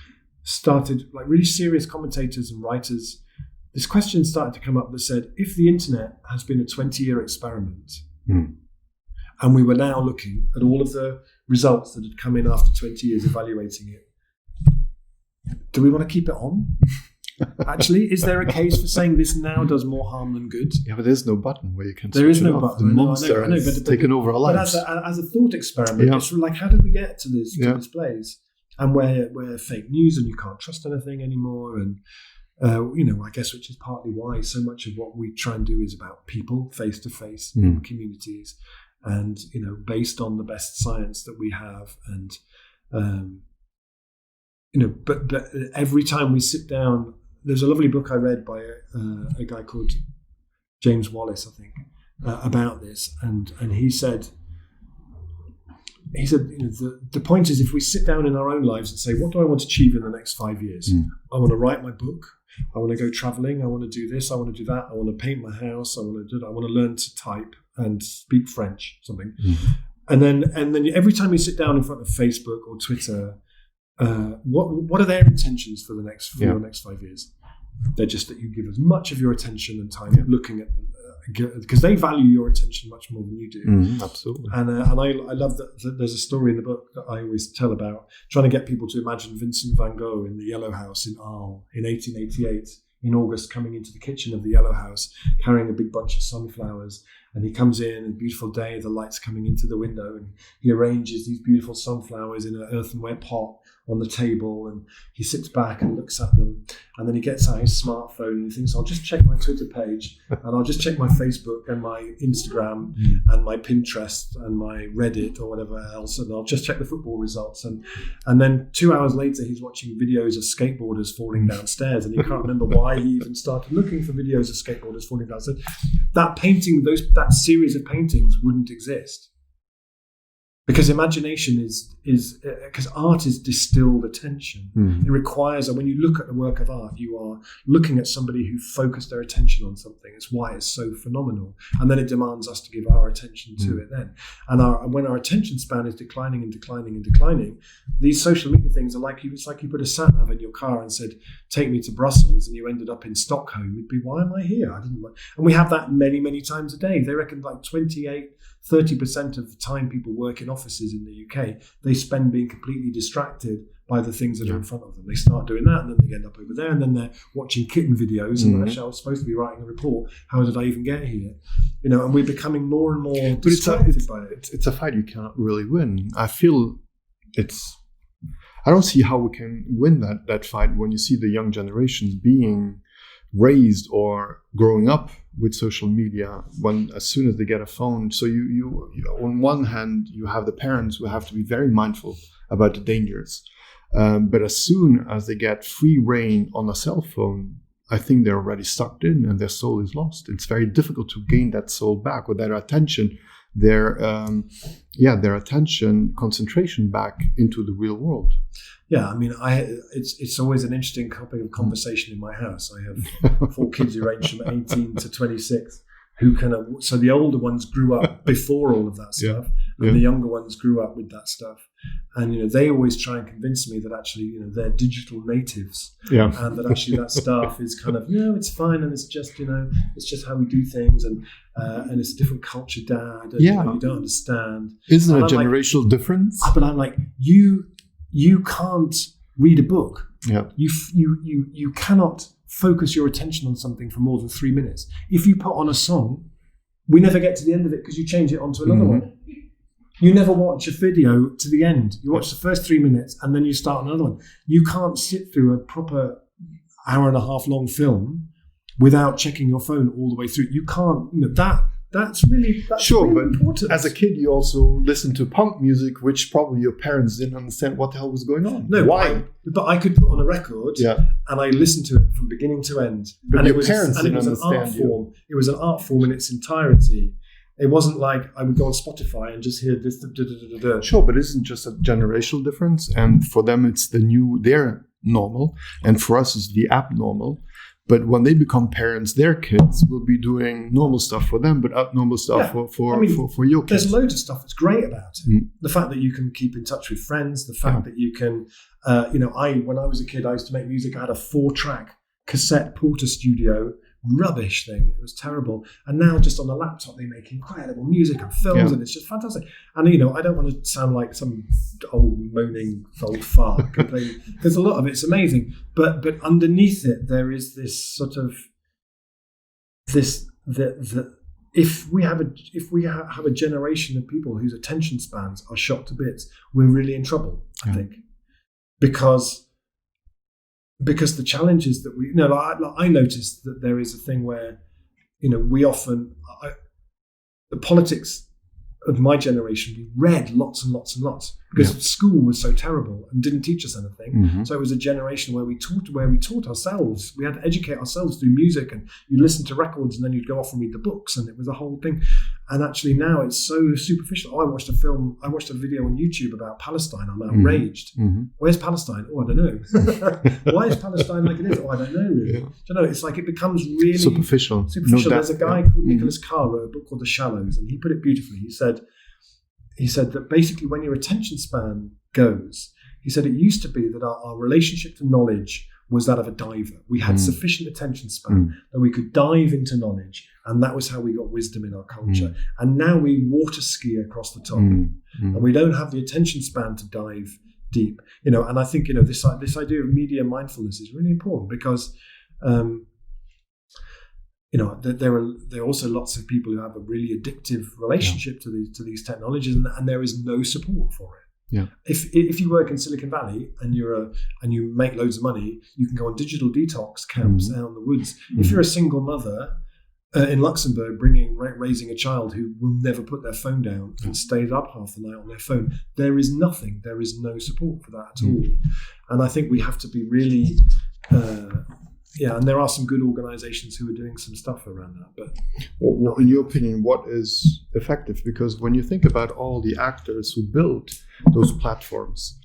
started, like really serious commentators and writers, this question started to come up that said, if the internet has been a 20-year experiment, and we were now looking at all of the results that had come in after 20 years evaluating it, do we want to keep it on? Actually, is there a case for saying this now does more harm than good? Yeah, but there's no button where you can. There is no button. The monster has taken over our lives. But as a thought experiment, it's like, how did we get to this place? And where fake news, and you can't trust anything anymore, and I guess which is partly why so much of what we try and do is about people face to face in communities, and based on the best science that we have, and but every time we sit down, there's a lovely book I read by a guy called James Wallace, I think, about this, and he said, he said, the point is, if we sit down in our own lives and say, what do I want to achieve in the next 5 years? I want to write my book. I want to go traveling. I want to do this. I want to do that. I want to paint my house. I want to learn to type and speak French, something. And then every time you sit down in front of Facebook or Twitter, what are their intentions for your next 5 years? They're just that you give as much of your attention and time looking at them, because they value your attention much more than you do. Absolutely. And I love that there's a story in the book that I always tell about trying to get people to imagine Vincent van Gogh in the Yellow House in Arles in 1888 in August, coming into the kitchen of the Yellow House carrying a big bunch of sunflowers. And he comes in, a beautiful day, the light's coming into the window, and he arranges these beautiful sunflowers in an earthenware pot on the table, and he sits back and looks at them, and then he gets out his smartphone and he thinks, I'll just check my Twitter page, and I'll just check my Facebook and my Instagram and my Pinterest and my Reddit or whatever else, and I'll just check the football results, and then 2 hours later he's watching videos of skateboarders falling downstairs, and he can't remember why he even started looking for videos of skateboarders falling downstairs. That painting, that series of paintings wouldn't exist. Because imagination is because art is distilled attention. It requires, and when you look at a work of art, you are looking at somebody who focused their attention on something. It's why it's so phenomenal. And then it demands us to give our attention to it then. And when our attention span is declining and declining and declining, these social media things are it's like you put a sat nav in your car and said, take me to Brussels, and you ended up in Stockholm. You'd be, why am I here? And we have that many, many times a day. They reckon like 30% of the time people work in offices in the UK, they spend being completely distracted by the things that are in front of them. They start doing that, and then they end up over there, and then they're watching kitten videos, and actually I was supposed to be writing a report. How did I even get here? And we're becoming more and more distracted by it. It's a fight you cannot really win. I feel I don't see how we can win that fight when you see the young generations being raised or growing up with social media as soon as they get a phone. So you on one hand, you have the parents who have to be very mindful about the dangers. But as soon as they get free reign on a cell phone, I think they're already sucked in and their soul is lost. It's very difficult to gain that soul back, or their attention, their attention concentration back into the real world. Yeah, I mean, it's always an interesting topic of conversation in my house. I have 4 kids who range from 18 to 26, so the older ones grew up before all of that stuff, and the younger ones grew up with that stuff. And they always try and convince me that actually they're digital natives, and that actually that stuff is kind of it's fine, and it's just it's just how we do things, and it's a different culture, Dad. And, you don't understand. Isn't it a generational difference? But I'm like, you can't read a book. Yeah. You cannot focus your attention on something for more than 3 minutes. If you put on a song, we never get to the end of it because you change it onto another one. You never watch a video to the end. You watch the first 3 minutes and then you start another one. You can't sit through a proper hour and a half long film without checking your phone all the way through. You can't, that's really important. As a kid, you also listened to punk music, which probably your parents didn't understand what the hell was going on. No, why? But I could put on a record, and I listened to it from beginning to end. But and your it was parents and it didn't was an art understand form. It was an art form in its entirety. It wasn't like I would go on Spotify and just hear this. Sure, but isn't just a generational difference? And for them, it's their normal, and for us, it's the abnormal. But when they become parents, their kids will be doing normal stuff for them, but abnormal stuff for your kids. There's loads of stuff that's great about it. The fact that you can keep in touch with friends, the fact that you can, when I was a kid, I used to make music. I had a 4-track cassette Porter Studio, rubbish thing. It was terrible. And now just on the laptop, they make incredible music and films, and it's just fantastic. And, I don't want to sound like some old moaning old fart complaining, because a lot of it's amazing. But underneath it, there is this sort of if we have a generation of people whose attention spans are shot to bits, we're really in trouble, I think. Because the challenges that I noticed that there is a thing where, we often, the politics of my generation, we read lots and lots and lots because school was so terrible and didn't teach us anything. So it was a generation where we taught ourselves. We had to educate ourselves through music, and you'd listen to records and then you'd go off and read the books, and it was a whole thing. And actually now it's so superficial. I watched a video on YouTube about Palestine. I'm outraged. Where's Palestine? Oh, I don't know. Why is Palestine like it is? Oh, I don't know really. Yeah. I don't know. It's like it becomes really superficial. No, there's a guy called Nicholas Carr wrote a book called The Shallows, and he put it beautifully. He said that basically when your attention span goes, he said it used to be that our relationship to knowledge was that of a diver. We had sufficient attention span that we could dive into knowledge, and that was how we got wisdom in our culture. And now we water ski across the top, and we don't have the attention span to dive deep. And I think this idea of media mindfulness is really important because there are also lots of people who have a really addictive relationship to these technologies, and there is no support for it. Yeah. If you work in Silicon Valley and you make loads of money, you can go on digital detox camps out in the woods. If you're a single mother in Luxembourg, raising a child who will never put their phone down and stays up half the night on their phone, there is nothing. There is no support for that at all. And I think we have to be really. And there are some good organizations who are doing some stuff around that. But in your opinion, what is effective? Because when you think about all the actors who built those platforms,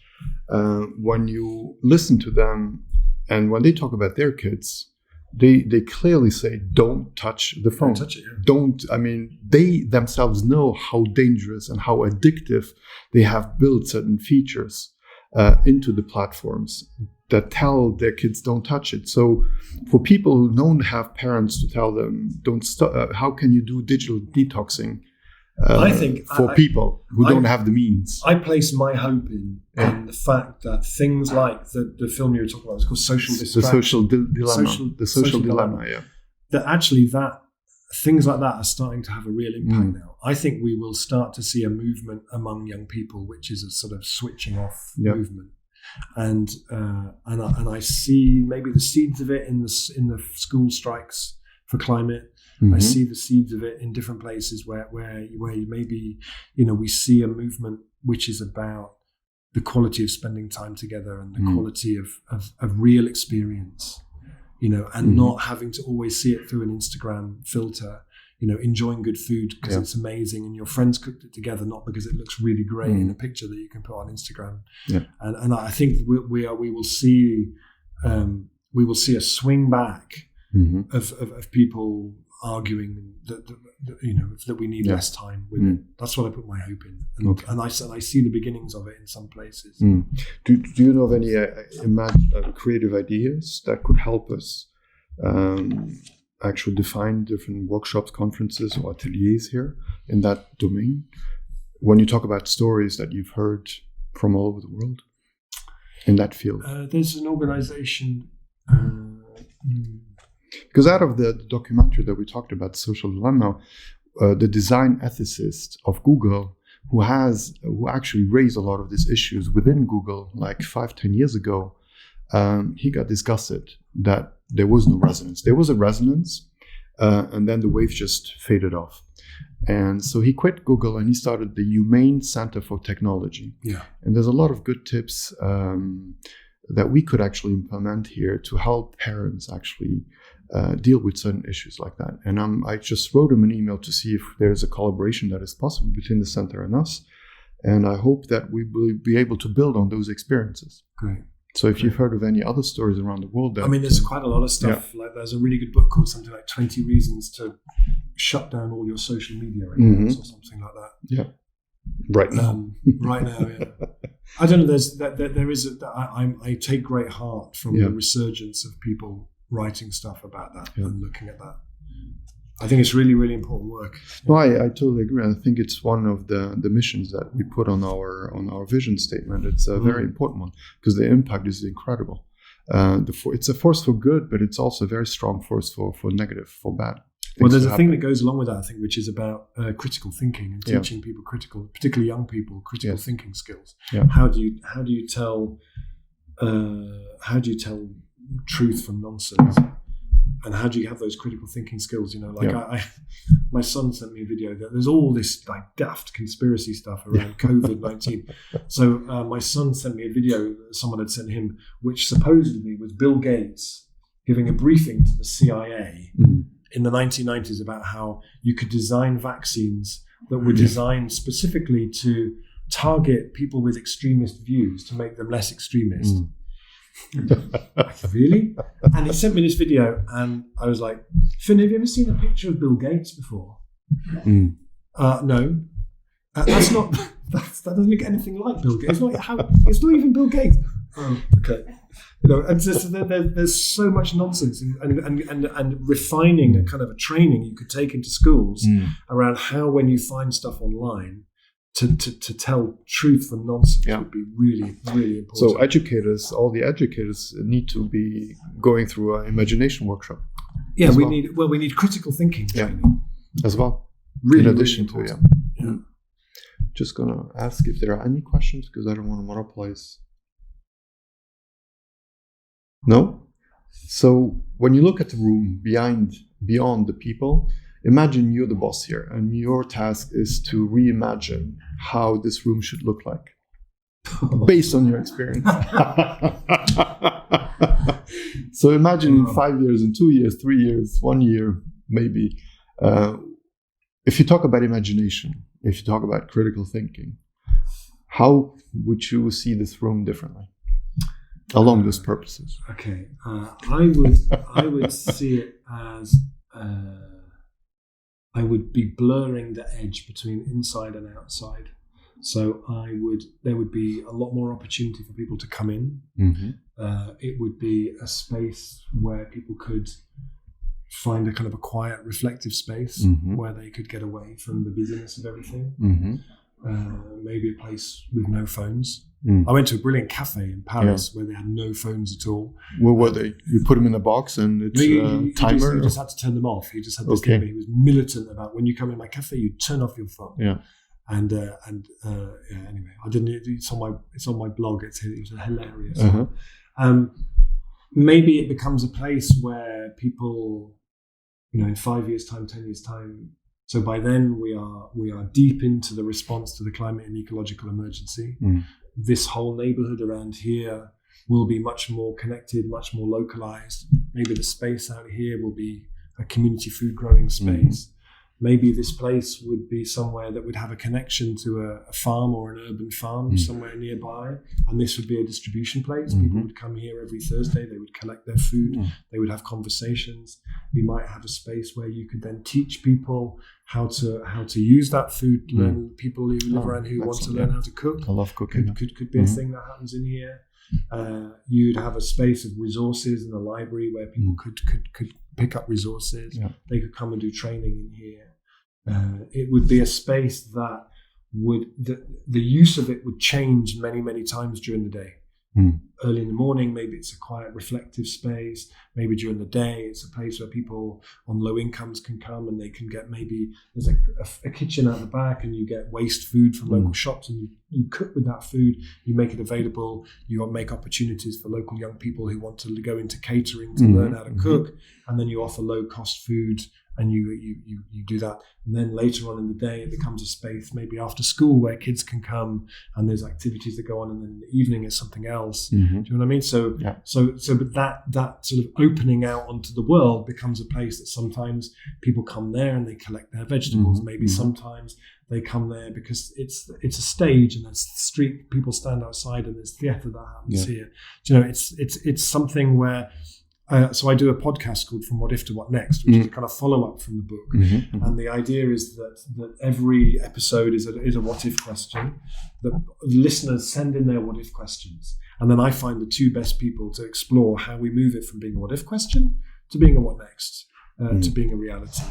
when you listen to them and when they talk about their kids, they clearly say, don't touch the phone. Don't touch it, yeah. They themselves know how dangerous and how addictive they have built certain features into the platforms that tell their kids don't touch it. So for people who don't have parents to tell them don't stop, how can you do digital detoxing for people who don't have the means? I place my hope in the fact that things like the film you were talking about, it's called Social Distraction. The social dilemma, yeah. That actually things like that are starting to have a real impact now. I think we will start to see a movement among young people, which is a sort of switching off movement. And I see maybe the seeds of it in the school strikes for climate. I see the seeds of it in different places where maybe we see a movement which is about the quality of spending time together and the quality of real experience, and not having to always see it through an Instagram filter. Enjoying good food because it's amazing and your friends cooked it together, not because it looks really great in a picture that you can put on Instagram. Yeah. And I think we will see a swing back of people arguing that we need less time with it. That's what I put my hope in, and I see the beginnings of it in some places. Do you know of any creative ideas that could help us? Actually define different workshops, conferences, or ateliers here in that domain? When you talk about stories that you've heard from all over the world in that field. There's an organization. Because out of the documentary that we talked about, Social Dilemma, the design ethicist of Google, who actually raised a lot of these issues within Google like 5-10 years ago, he got disgusted that there was no resonance. There was a resonance, and then the wave just faded off. And so he quit Google and he started the Humane Center for Technology. Yeah. And there's a lot of good tips that we could actually implement here to help parents actually deal with certain issues like that. And I just wrote him an email to see if there's a collaboration that is possible between the center and us. And I hope that we will be able to build on those experiences. Great. So if you've heard of any other stories around the world, there's quite a lot of stuff. Yeah. Like there's a really good book called something like 20 Reasons to Shut Down All Your Social Media Accounts or something like that. Yeah. Right now. Yeah. I don't know. I take great heart from the resurgence of people writing stuff about that and looking at that. I think it's really, really important work. No, I totally agree. I think it's one of the missions that we put on our vision statement. It's a very important one because the impact is incredible. It's a force for good, but it's also a very strong force for negative, for bad. Well, there's a thing that goes along with that, I think, which is about critical thinking and teaching people particularly young people, critical thinking skills. Yeah. How do you tell truth from nonsense? And how do you have those critical thinking skills? My son sent me a video that there's all this like daft conspiracy stuff around COVID-19. So my son sent me a video that someone had sent him, which supposedly was Bill Gates giving a briefing to the CIA in the 1990s about how you could design vaccines that were designed specifically to target people with extremist views to make them less extremist. Really? And he sent me this video, and I was like, Finn, have you ever seen a picture of Bill Gates before? No. That's not. That doesn't look anything like Bill Gates. It's not even Bill Gates. Oh, okay. And just, there's so much nonsense and refining a kind of a training you could take into schools around how, when you find stuff online, to tell truth from nonsense would be really, really important. So all the educators need to be going through an imagination workshop. Yeah, we need critical thinking training as well. Really, in addition really to Just gonna ask if there are any questions because I don't want to monopolize. No? So when you look at the room beyond the people, imagine you're the boss here and your task is to reimagine how this room should look like based on your experience. So imagine in 5 years, in 2 years, 3 years, 1 year, maybe. If you talk about imagination, if you talk about critical thinking, how would you see this room differently along those purposes? Okay, I would see it as I would be blurring the edge between inside and outside. So there would be a lot more opportunity for people to come in. It would be a space where people could find a kind of a quiet, reflective space where they could get away from the busyness of everything. Maybe a place with no phones. I went to a brilliant cafe in Paris where they had no phones at all. Where were they? You put them in a box and it's a timer? You just had to turn them off. He just had this thing. He was militant about when you come in my cafe, you turn off your phone. Anyway, I didn't. It's on my blog. It was hilarious. Maybe it becomes a place where people, in 5 years' time, 10 years' time. So by then we are deep into the response to the climate and ecological emergency. This whole neighborhood around here will be much more connected, much more localized. Maybe the space out here will be a community food growing space. Maybe this place would be somewhere that would have a connection to a farm or an urban farm somewhere nearby. And this would be a distribution place. People would come here every Thursday. They would collect their food. They would have conversations. You might have a space where you could then teach people how to use that food. Learn people who live around who want to learn how to cook. I love cooking. Could be a thing that happens in here. You'd have a space of resources in the library where people could pick up resources. They could come and do training in here. It would be a space that the use of it would change many, many times during the day. Early in the morning, maybe it's a quiet, reflective space. Maybe during the day, it's a place where people on low incomes can come and they can get, maybe there's a kitchen out the back and you get waste food from local shops and you cook with that food, you make it available, you make opportunities for local young people who want to go into catering to learn how to cook, and then you offer low cost food and you do that. And then later on in the day, it becomes a space maybe after school where kids can come and there's activities that go on, and then in the evening it's something else. Do you know what I mean? So but that sort of opening out onto the world becomes a place that sometimes people come there and they collect their vegetables. Maybe sometimes they come there because it's a stage and there's the street, people stand outside and there's theatre that happens here. Do you know, it's something where. So I do a podcast called From What If to What Next, which is a kind of follow-up from the book. And the idea is that every episode is a what if question. The listeners send in their what if questions. And then I find the two best people to explore how we move it from being a what if question to being a what next, to being a reality.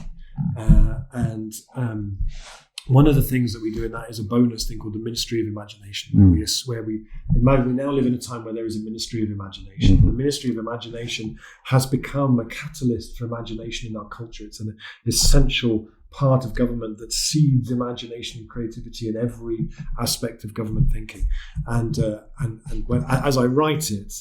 One of the things that we do in that is a bonus thing called the Ministry of Imagination, where we now live in a time where there is a Ministry of Imagination. The Ministry of Imagination has become a catalyst for imagination in our culture. It's an essential part of government that seeds imagination and creativity in every aspect of government thinking. And when, as I write it,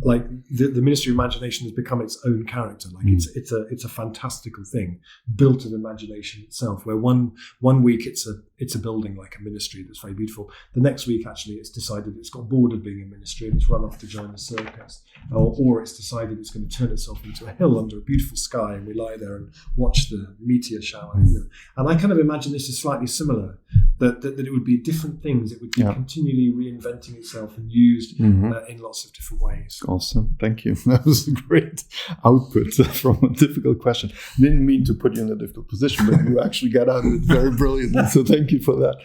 like the Ministry of Imagination has become its own character. Like it's a fantastical thing built of imagination itself. Where one week it's a building like a ministry that's very beautiful. The next week actually it's decided it's got bored of being a ministry and it's run off to join the circus, or it's decided it's going to turn itself into a hill under a beautiful sky, and we lie there and watch the meteor shower. And I kind of imagine this is slightly similar. That it would be different things. It would be continually reinventing itself and used in lots of different ways. Awesome. Thank you. That was a great output from a difficult question. Didn't mean to put you in a difficult position, but you actually got out of it very brilliantly. So thank you for that.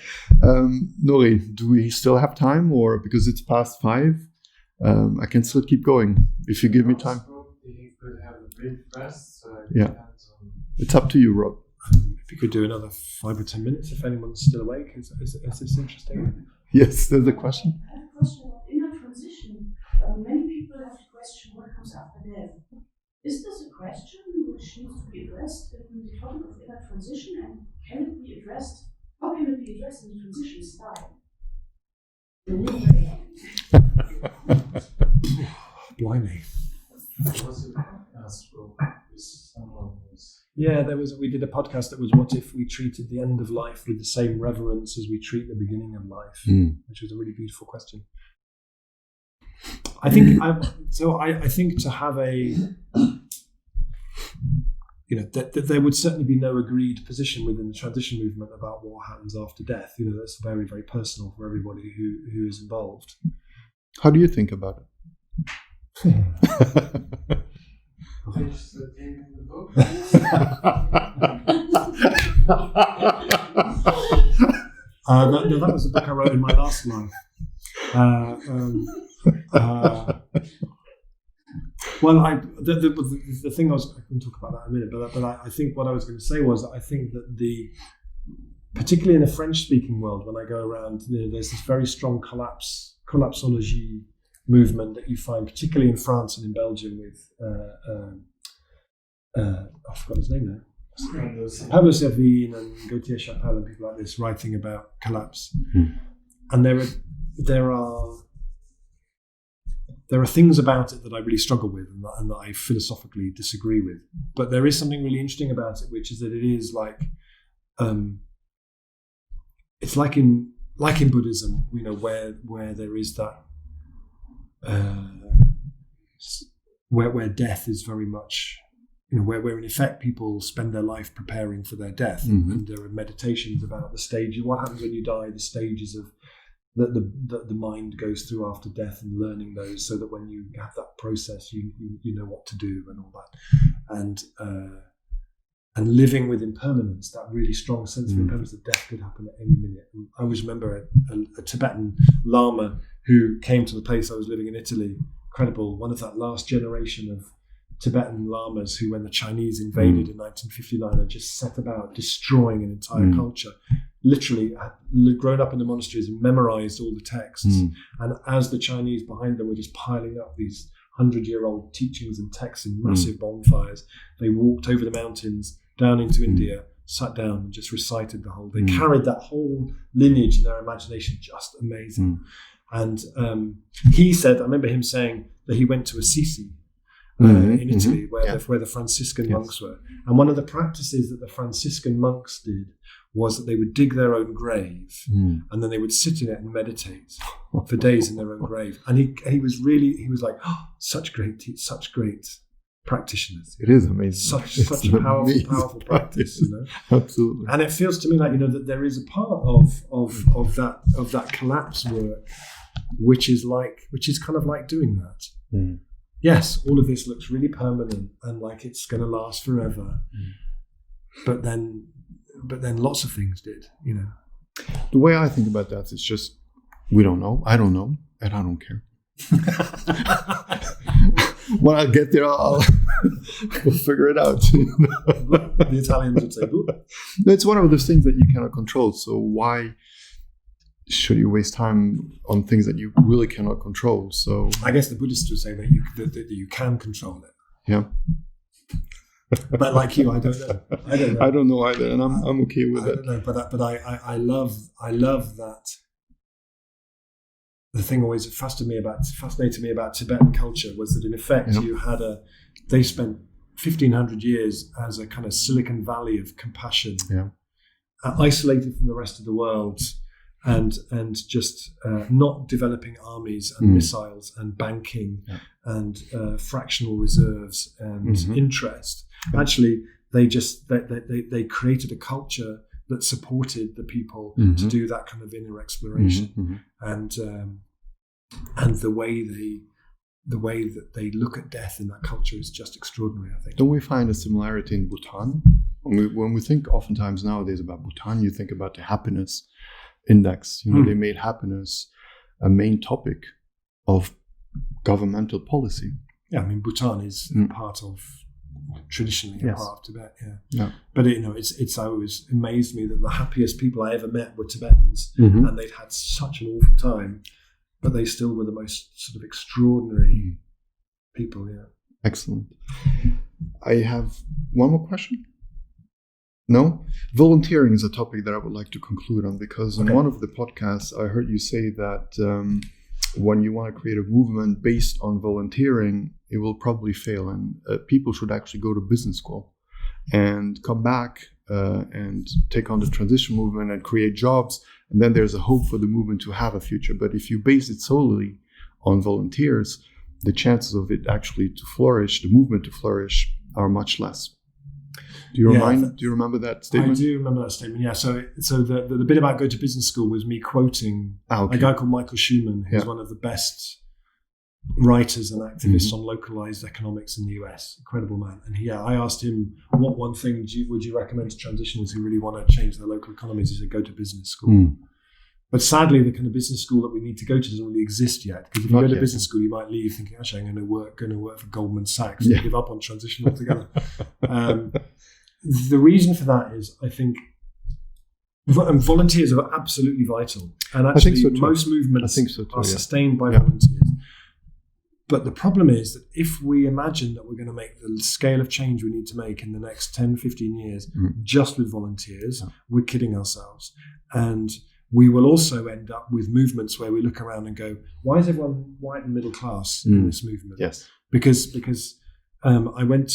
Nori, do we still have time, or because it's past 5, I can still keep going if you give me time? You could have a brief rest. It's up to you, Rob. If you could do another 5 or 10 minutes, if anyone's still awake, is this interesting? Yes, there's a question. I have a question about inner transition. Many people have to question what comes after death. Is this a question which needs to be addressed in the topic of inner transition, and can it be addressed? How can it be addressed in the transition style? Blimey. We did a podcast that was, what if we treated the end of life with the same reverence as we treat the beginning of life, which was a really beautiful question. I think I think to have that there would certainly be no agreed position within the transition movement about what happens after death. That's very, very personal for everybody who is involved. How do you think about it? That was the book I wrote in my last life. The thing I can talk about that in a minute, but I think what I was going to say was that I think that particularly in the French-speaking world, when I go around, there's this very strong collapsology movement that you find, particularly in France and in Belgium, with I forgot his name now. Pablo Servigne and Gauthier Chapelle and people like this writing about collapse. And there are things about it that I really struggle with and that I philosophically disagree with. But there is something really interesting about it, which is that it is like it's like in Buddhism, where there is that where death is very much, where in effect people spend their life preparing for their death, and there are meditations about the stage, what happens when you die, the stages of that the mind goes through after death, and learning those, so that when you have that process, you know what to do and all that, and living with impermanence, that really strong sense of impermanence, that death could happen at any minute. I always remember a Tibetan Lama who came to the place I was living in Italy. Incredible, one of that last generation of Tibetan Lamas who, when the Chinese invaded in 1959 and just set about destroying an entire culture, literally had grown up in the monasteries and memorized all the texts. And as the Chinese behind them were just piling up these 100-year-old teachings and texts in massive bonfires, they walked over the mountains down into India, sat down and just recited the whole. They carried that whole lineage in their imagination, just amazing. And he said, I remember him saying that he went to Assisi in Italy, where the Franciscan monks were. And one of the practices that the Franciscan monks did was that they would dig their own grave, and then they would sit in it and meditate for days in their own grave. And he was like, such great practitioners. It is amazing. Such a powerful practice, Absolutely. And it feels to me like, that there is a part of that collapse work, which is kind of like doing that. Yes, all of this looks really permanent and like it's going to last forever. But then lots of things did, The way I think about that is just, we don't know. I don't know, and I don't care. When I get there, we'll figure it out. The Italians would say, "Boo." It's one of those things that you cannot control. So why should you waste time on things that you really cannot control? So I guess the Buddhists would say that you can control it. Yeah. But like you, I don't know. I don't know either, and I'm okay with it. I don't know, but I love that the thing always fascinated me about Tibetan culture was that in effect they spent 1,500 years as a kind of Silicon Valley of compassion, isolated from the rest of the world, and just not developing armies and missiles and banking and fractional reserves and interest. Actually, they created a culture that supported the people to do that kind of inner exploration, and the way that they look at death in that culture is just extraordinary, I think. Don't we find a similarity in Bhutan? When we think oftentimes nowadays about Bhutan, you think about the happiness index. They made happiness a main topic of governmental policy. Yeah, I mean, Bhutan is part of, traditionally a part of Tibet. Yeah. But it's always amazed me that the happiest people I ever met were Tibetans, and they'd had such an awful time, but they still were the most sort of extraordinary people. Yeah. Excellent. I have one more question. No? Volunteering is a topic that I would like to conclude on, because in one of the podcasts, I heard you say that when you want to create a movement based on volunteering, it will probably fail, and people should actually go to business school and come back and take on the transition movement and create jobs, and then there's a hope for the movement to have a future. But if you base it solely on volunteers, the chances of it actually to flourish, the movement to flourish, are much less. Do you remember that statement? I do remember that statement. Yeah. So the bit about go to business school was me quoting a guy called Michael Schumann, who's one of the best writers and activists on localized economics in the US. Incredible man. And I asked him, what one thing would you recommend to transitioners who really want to change their local economies? He said, go to business school. But sadly, the kind of business school that we need to go to doesn't really exist yet. Because if you go to business school, you might leave thinking, actually, I'm going to work for Goldman Sachs and give up on transition altogether. The reason for that is, I think, volunteers are absolutely vital. And actually, most movements are sustained by volunteers. But the problem is that if we imagine that we're going to make the scale of change we need to make in the next 10, 15 years just with volunteers, we're kidding ourselves. And we will also end up with movements where we look around and go, why is everyone white and middle class in this movement? Yes. Because I met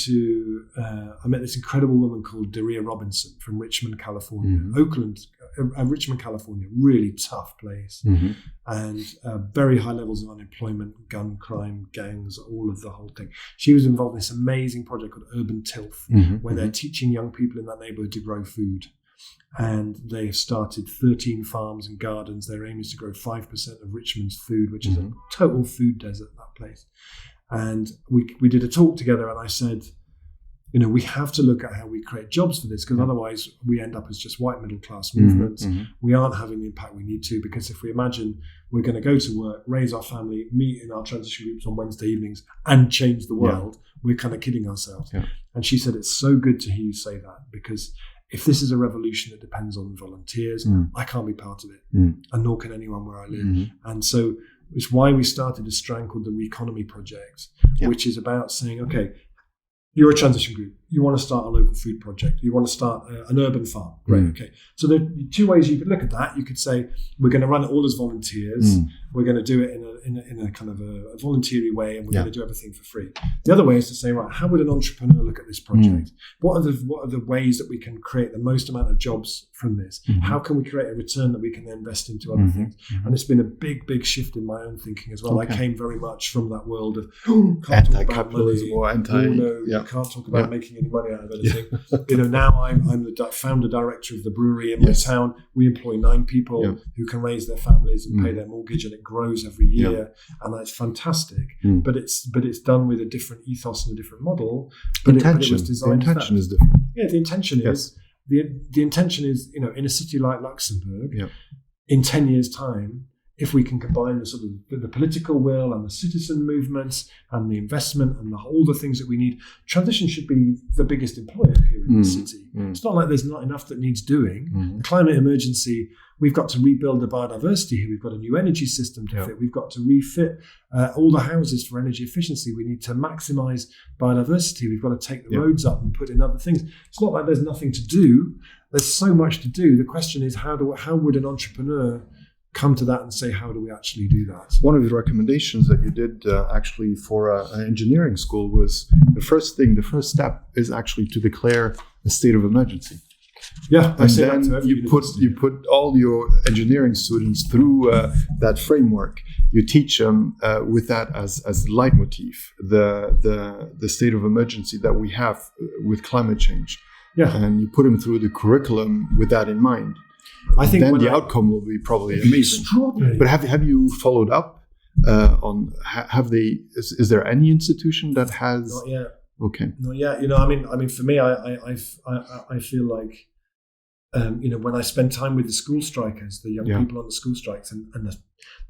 this incredible woman called Daria Robinson from Richmond, California. Richmond, California, really tough place. And very high levels of unemployment, gun crime, gangs, all of the whole thing. She was involved in this amazing project called Urban Tilth, where they're teaching young people in that neighborhood to grow food. And they have started 13 farms and gardens. Their aim is to grow 5% of Richmond's food, which is a total food desert, that place. And we did a talk together, and I said, we have to look at how we create jobs for this, because otherwise we end up as just white middle class movements. We aren't having the impact we need to, because if we imagine we're going to go to work, raise our family, meet in our transition groups on Wednesday evenings and change the world, we're kind of kidding ourselves. And she said, it's so good to hear you say that, because if this is a revolution that depends on volunteers, I can't be part of it, and nor can anyone where I live. And so it's why we started a strand called the Reconomy Project, which is about saying, okay, you're a transition group. You want to start a local food project. You want to start an urban farm. Great. Okay. So there are two ways you could look at that. You could say, we're going to run it all as volunteers. We're going to do it in a kind of a voluntary way, and we're going to do everything for free. The other way is to say, right, how would an entrepreneur look at this project? What are the ways that we can create the most amount of jobs from this? How can we create a return that we can then invest into other things? And it's been a big shift in my own thinking as well. I came very much from that world of anti-capitalism or you can't talk about making any money out of anything. Now I'm the founder director of the brewery in my town. We employ 9 people who can raise their families and pay their mortgage, and it grows every year, and that's fantastic. But it's done with a different ethos and a different model. But it was designed. The intention is different. Yeah, the intention is the intention is in a city like Luxembourg, in 10 years' time, if we can combine the sort of the political will and the citizen movements and the investment and all the things that we need, transition should be the biggest employer here in the city. It's not like there's not enough that needs doing. The climate emergency, we've got to rebuild the biodiversity here. We've got a new energy system to fit. We've got to refit all the houses for energy efficiency. We need to maximize biodiversity. We've got to take the roads up and put in other things. It's not like there's nothing to do. There's so much to do. The question is, how would an entrepreneur come to that and say, how do we actually do that? One of the recommendations that you did actually for an engineering school was the first step is actually to declare a state of emergency. Yeah, I and say then that to every university. you put all your engineering students through that framework. You teach them with that as leitmotif, the state of emergency that we have with climate change. Yeah, and you put them through the curriculum with that in mind. I think then the outcome will be probably amazing. Extraordinary. But have you followed up on? Have they? Is there any institution that has? Not yet. Okay. Not yet. You know, I mean, for me, I feel like, you know, when I spend time with the school strikers, the young people on the school strikes, and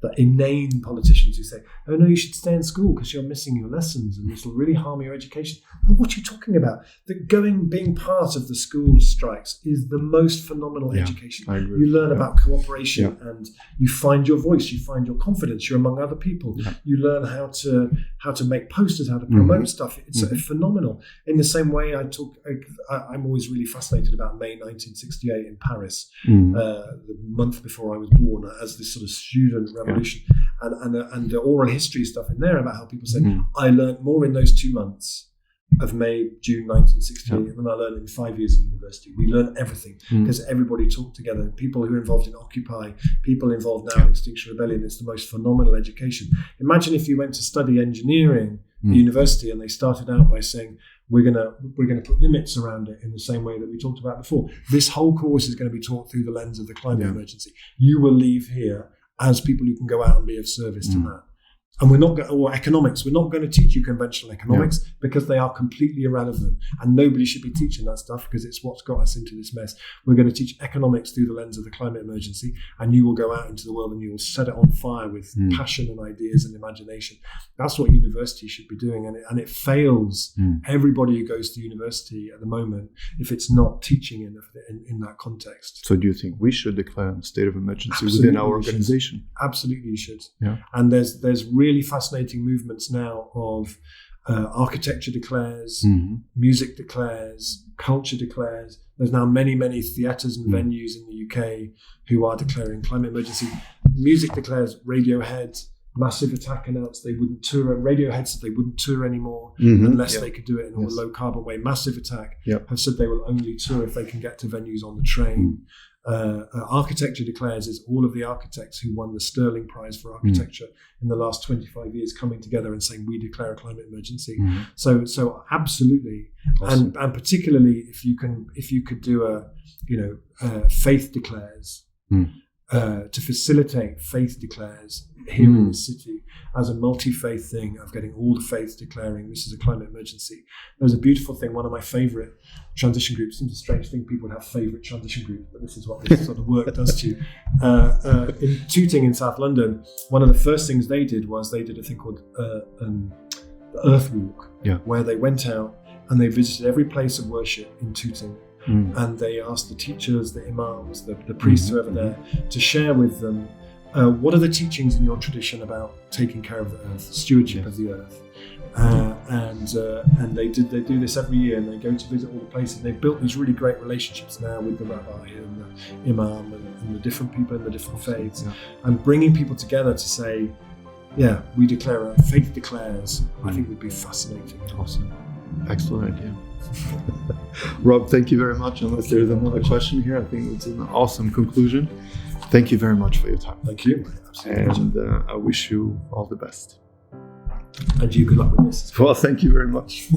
the inane politicians who say, "Oh no, you should stay in school because you're missing your lessons and this will really harm your education." But what are you talking about? Being part of the school strikes is the most phenomenal education. I agree. You learn about cooperation and you find your voice, you find your confidence. You're among other people. Yeah. You learn how to make posters, how to promote stuff. It's phenomenal. In the same way, I'm always really fascinated about May 1968 in Paris, the month before I was born, as this sort of student revolution. And the oral history stuff in there about how people say, I learned more in those 2 months of May, June 1968 than I learned in 5 years in university. We learn everything because everybody talked together. People who are involved in Occupy, people involved now in Extinction Rebellion. It's the most phenomenal education. Imagine if you went to study engineering at university and they started out by saying, we're gonna put limits around it in the same way that we talked about before. This whole course is going to be taught through the lens of the climate emergency. You will leave here as people who can go out and be of service to that. And we're not or economics. We're not going to teach you conventional economics because they are completely irrelevant, and nobody should be teaching that stuff because it's what's got us into this mess. We're going to teach economics through the lens of the climate emergency, and you will go out into the world and you will set it on fire with passion and ideas and imagination. That's what university should be doing, and it fails everybody who goes to university at the moment if it's not teaching in that context. So do you think we should declare a state of emergency within our organization? Absolutely, you should. Yeah. And there's really fascinating movements now of architecture declares, music declares, culture declares. There's now many theatres and venues in the UK who are declaring climate emergency. Music declares. Radiohead, Massive Attack announced they wouldn't tour. Radiohead said they wouldn't tour anymore unless they could do it in a low carbon way. Massive Attack have said they will only tour if they can get to venues on the train. Architecture declares is all of the architects who won the Sterling Prize for Architecture in the last 25 years coming together and saying we declare a climate emergency. So absolutely, awesome. and particularly if you could do faith declares to facilitate faith declares here in the city as a multi-faith thing of getting all the faiths declaring this is a climate emergency. There's a beautiful thing, one of my favourite transition groups, seems a strange thing people would have favourite transition groups, but this is what this sort of work does to you. In Tooting in South London, one of the first things they did was they did a thing called the Earth Walk, where they went out and they visited every place of worship in Tooting. And they asked the teachers, the imams, the priests who are there to share with them what are the teachings in your tradition about taking care of the earth, stewardship of the earth. And they do this every year, and they go to visit all the places. They've built these really great relationships now with the rabbi and the imam and the different people in the different faiths, and bringing people together to say, we declare a faith declares. I think would be fascinating. Awesome. Excellent idea. Rob, thank you very much. Unless there's another question here, I think it's an awesome conclusion. Thank you very much for your time. Thank you. And I wish you all the best. And you good luck with this. Well, thank you very much.